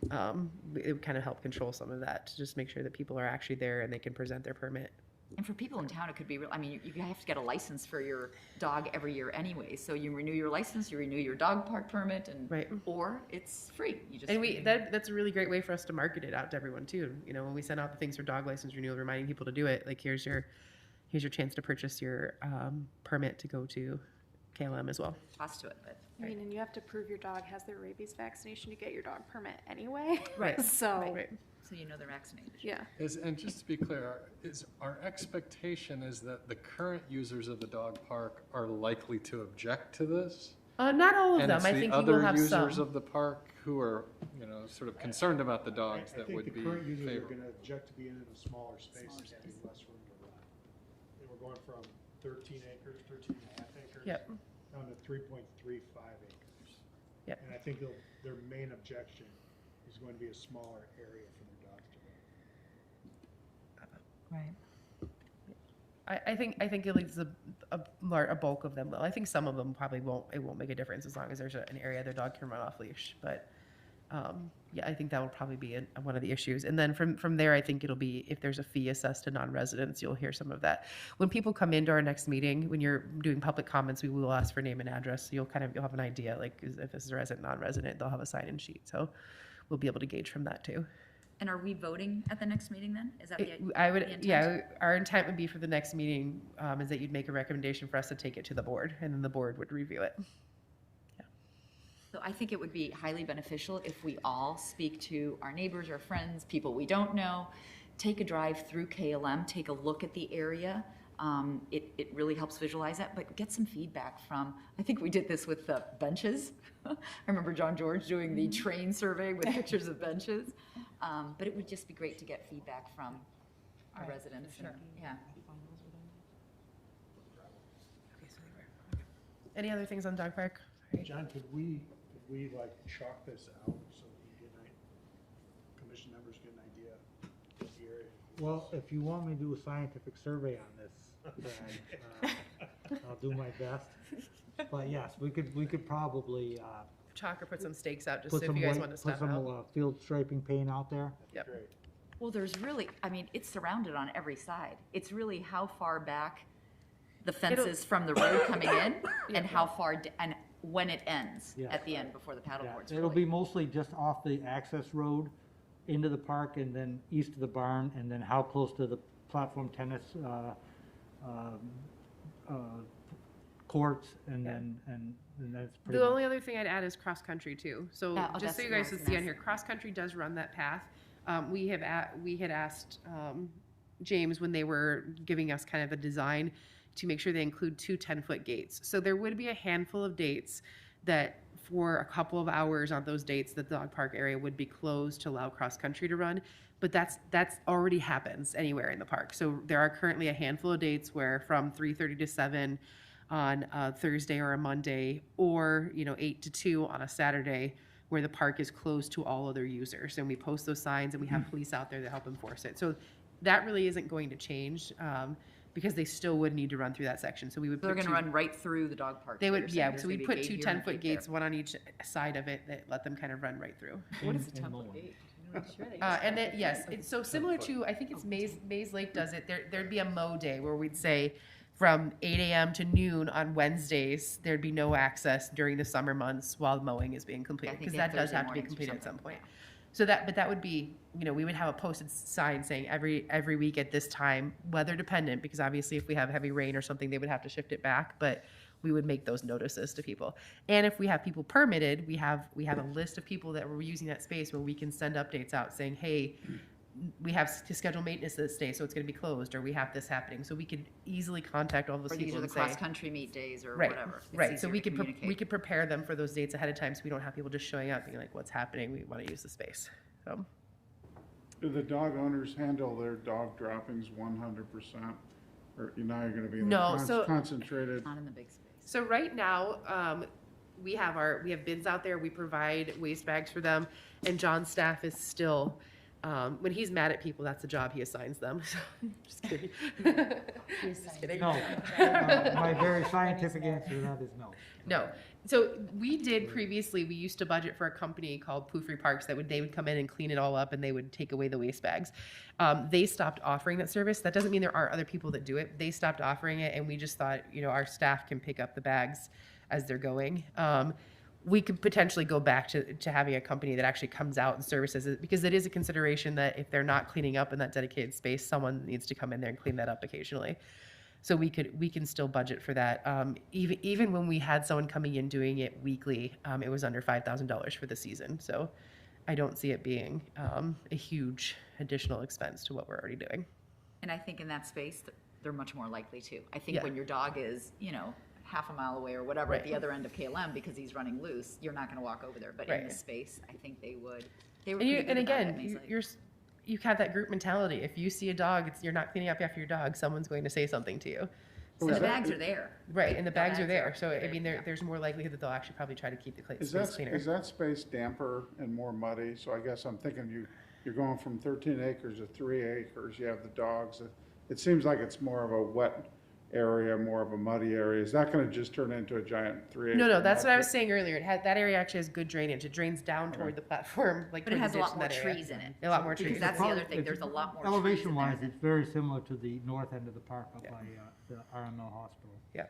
it would kind of help control some of that, to just make sure that people are actually there and they can present their permit. And for people in town, it could be real, I mean, you have to get a license for your dog every year anyway. So you renew your license, you renew your dog park permit, and, Right. or it's free. You just And that's a really great way for us to market it out to everyone too. You know, when we send out the things for dog license renewal, reminding people to do it, like here's your chance to purchase your permit to go to KLM as well. cost to it, but. I mean, and you have to prove your dog has their rabies vaccination to get your dog permit anyway. Right. So, Right. So you know they're vaccinated. yeah. And just to be clear, is our expectation is that the current users of the dog park are likely to object to this? Not all of And them. it's I the think we will other have users some. of the park who are, you know, sort of concerned about the dogs that would be I think the current users are favorable. gonna object to being in a smaller space and having less room to run. They were going from 13 acres, 13 and a half acres. Yep. Down to 3.35 acres. Yep. And I think their main objection is going to be a smaller area for their dogs to run. Right. I think at least a bulk of them will. I think some of them probably won't. It won't make a difference as long as there's an area their dog can run off leash. But yeah, I think that will probably be one of the issues. And then from there, I think it'll be if there's a fee assessed to non-residents, you'll hear some of that. When people come into our next meeting, when you're doing public comments, we will ask for name and address. So you'll have an idea, like if this is a resident, non-resident, they'll have a sign-in sheet. So we'll be able to gauge from that too. And are we voting at the next meeting then? Is that the I would, the intent? yeah, our intent would be for the next meeting, is that you'd make a recommendation for us to take it to the board, and then the board would review it. So I think it would be highly beneficial if we all speak to our neighbors, our friends, people we don't know, take a drive through KLM, take a look at the area. It really helps visualize that, but get some feedback from, I think we did this with the benches. I remember John George doing the train survey with pictures of benches. But it would just be great to get feedback from our residents. and- Yeah. Any other things on dog park? John, could we like chalk this out so we get commission members get an idea of the area? Well, if you want me to do a scientific survey on this, then, I'll do my best. But yes, we could probably, Chalk or put some stakes out, just put so some if you guys white, want to put step some, out. field striping paint out there. Yep. Great. Well, there's really, I mean, it's surrounded on every side. It's really how far back the fence It'll- is from the road coming in and how far, and when it ends Yeah. at the end before the paddle Yeah, boards. it'll be mostly just off the access road into the park and then east of the barn, and then how close to the platform tennis, courts, and then that's pretty The much. only other thing I'd add is cross-country too. So Yeah, oh, just so that's you what I guys was can gonna see on ask. here, cross-country does run that path. We had asked James when they were giving us kind of a design to make sure they include two 10-foot gates. So there would be a handful of dates that for a couple of hours on those dates, the dog park area would be closed to allow cross-country to run. But that's already happens anywhere in the park. So there are currently a handful of dates where from 3:30 to 7 on a Thursday or a Monday, or 8 to 2 on a Saturday, where the park is closed to all other users. And we post those signs and we have police out there that help enforce it. So that really isn't going to change, because they still would need to run through that section. So we would They're put gonna run right through the dog park. They so would, you're saying yeah, there's so gonna we'd be a put gate two here and a 10-foot gate there. gates, one on each side of it, that let them kind of run right through. What is a in 10-foot Mullen. gate? I'm not sure they And then, yes, it's so similar to, I think it's Maze Lake does it, there'd be a mow day where we'd say from 8 a.m. to noon on Wednesdays, there'd be no access during the summer months while mowing is being completed, think because they that have does Thursday have to be mornings or completed at some something, point. So that would be, we would have a posted sign saying every week at this time, weather dependent, because obviously if we have heavy rain or something, they would have to shift it back, but we would make those notices to people. And if we have people permitted, we have a list of people that were using that space where we can send updates out saying, hey, we have to schedule maintenance this day, so it's gonna be closed, or we have this happening. So we could easily contact all those Or these people are the and say. cross-country meet days or Right, whatever. It's right. So easier we to could, we communicate. could prepare them for those dates ahead of time, so we don't have people just showing up being like, what's happening? We wanna use the space. So, Do the dog owners handle their dog droppings 100%? Or now you're gonna be No, so- concentrated? Not in the big space. so right now, we have bins out there. We provide waste bags for them, and John's staff is still When he's mad at people, that's the job he assigns them. Just kidding. Just kidding. No. My very scientific answer to that is no. No. So we did previously, we used to budget for a company called Poofrey Parks that they would come in and clean it all up and they would take away the waste bags. They stopped offering that service. That doesn't mean there aren't other people that do it. They stopped offering it and we just thought, our staff can pick up the bags as they're going. We could potentially go back to having a company that actually comes out and services it, because it is a consideration that if they're not cleaning up in that dedicated space, someone needs to come in there and clean that up occasionally. So we can still budget for that. Even when we had someone coming in doing it weekly, it was under $5,000 for the season. So I don't see it being a huge additional expense to what we're already doing. And I think in that space, they're much more likely to. I think Yeah. when your dog is, half a mile away or whatever at Right. the other end of KLM because he's running loose, you're not going to walk over there. But Right. in this space, I think they would. They were And, pretty good about it, again, and he's like- you have that group mentality. If you see a dog, you're not cleaning up after your dog, someone's going to say something to you. and the bags are there. Right, and the bags are there. are So, there, yeah. there's more likelihood that they'll actually probably try to keep the Is space cleaner. that space damper and more muddy? So I guess I'm thinking you're going from 13 acres to 3 acres, you have the dogs. It seems like it's more of a wet area, more of a muddy area. Is that gonna just turn into a giant 3 acre? No, that's what I mud was saying earlier. That area actually has good drainage. It drains down toward the platform, like But it toward has the a ditch lot in more that area. trees in it. A lot more Because trees. that's the other thing. It's- There's a lot more trees in Elevation there. wise, it's very similar to the north end of the park up Yeah. by the RML hospital. Yeah.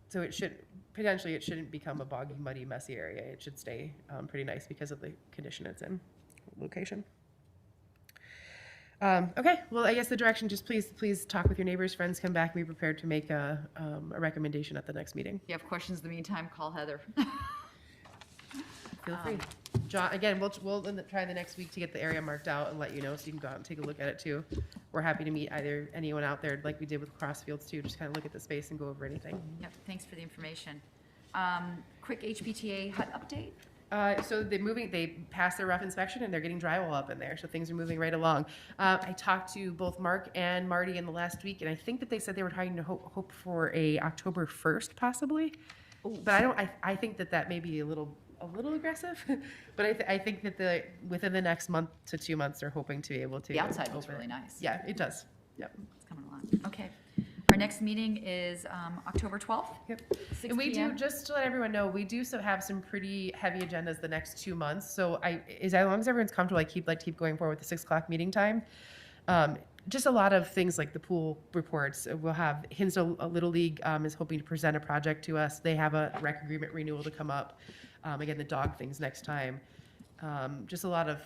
So it shouldn't become a boggy, muddy, messy area. It should stay pretty nice because of the condition it's in, location. Okay, well, I guess the direction, just please talk with your neighbors, friends, come back and be prepared to make a recommendation at the next meeting. If you have questions in the meantime, call Heather. Feel free. John, again, we'll try the next week to get the area marked out and let you know so you can go out and take a look at it too. We're happy to meet anyone out there like we did with Crossfields too, just kind of look at the space and go over anything. Yep, thanks for the information. Quick HPTA hut update? So they passed their rough inspection and they're getting drywall up in there, so things are moving right along. I talked to both Mark and Marty in the last week, and I think that they said they were trying to hope for a October 1st possibly. But I think that may be a little aggressive, but I think that within the next month to 2 months, they're hoping to be able to. The outside looks open really it. nice. Yeah, it does. Yep. It's coming along. Okay. Our next meeting is October 12th. Yep. 6 And we do, p.m. just to let everyone know, we do have some pretty heavy agendas the next 2 months. So as long as everyone's comfortable, I keep going forward with the 6 o'clock meeting time. Just a lot of things like the pool reports. We'll have Hinsdale Little League is hoping to present a project to us. They have a rec agreement renewal to come up. Again, the dog things next time. Just a lot of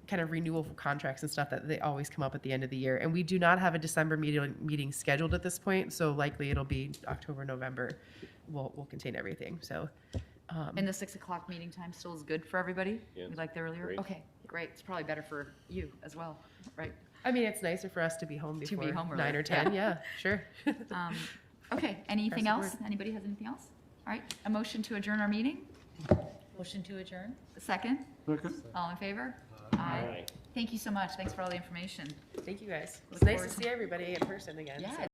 kind of renewal contracts and stuff that they always come up at the end of the year. And we do not have a December meeting scheduled at this point, so likely it'll be October, November. We'll contain everything. So And the 6 o'clock meeting time still is good for everybody? Yeah, We like the earlier? great. Okay, great. It's probably better for you as well, right? I mean, it's nicer for us to be home To be before home 9 early, or 10. yeah. Yeah, sure. Okay, anything Across the else? Anybody has anything else? All right, a motion to adjourn our meeting? Motion to adjourn? A second? Second. All in favor? Aye. Thank you so much. Thanks for all the information. Thank you guys. Look It's nice to forward to- see everybody in person again. Yeah, so.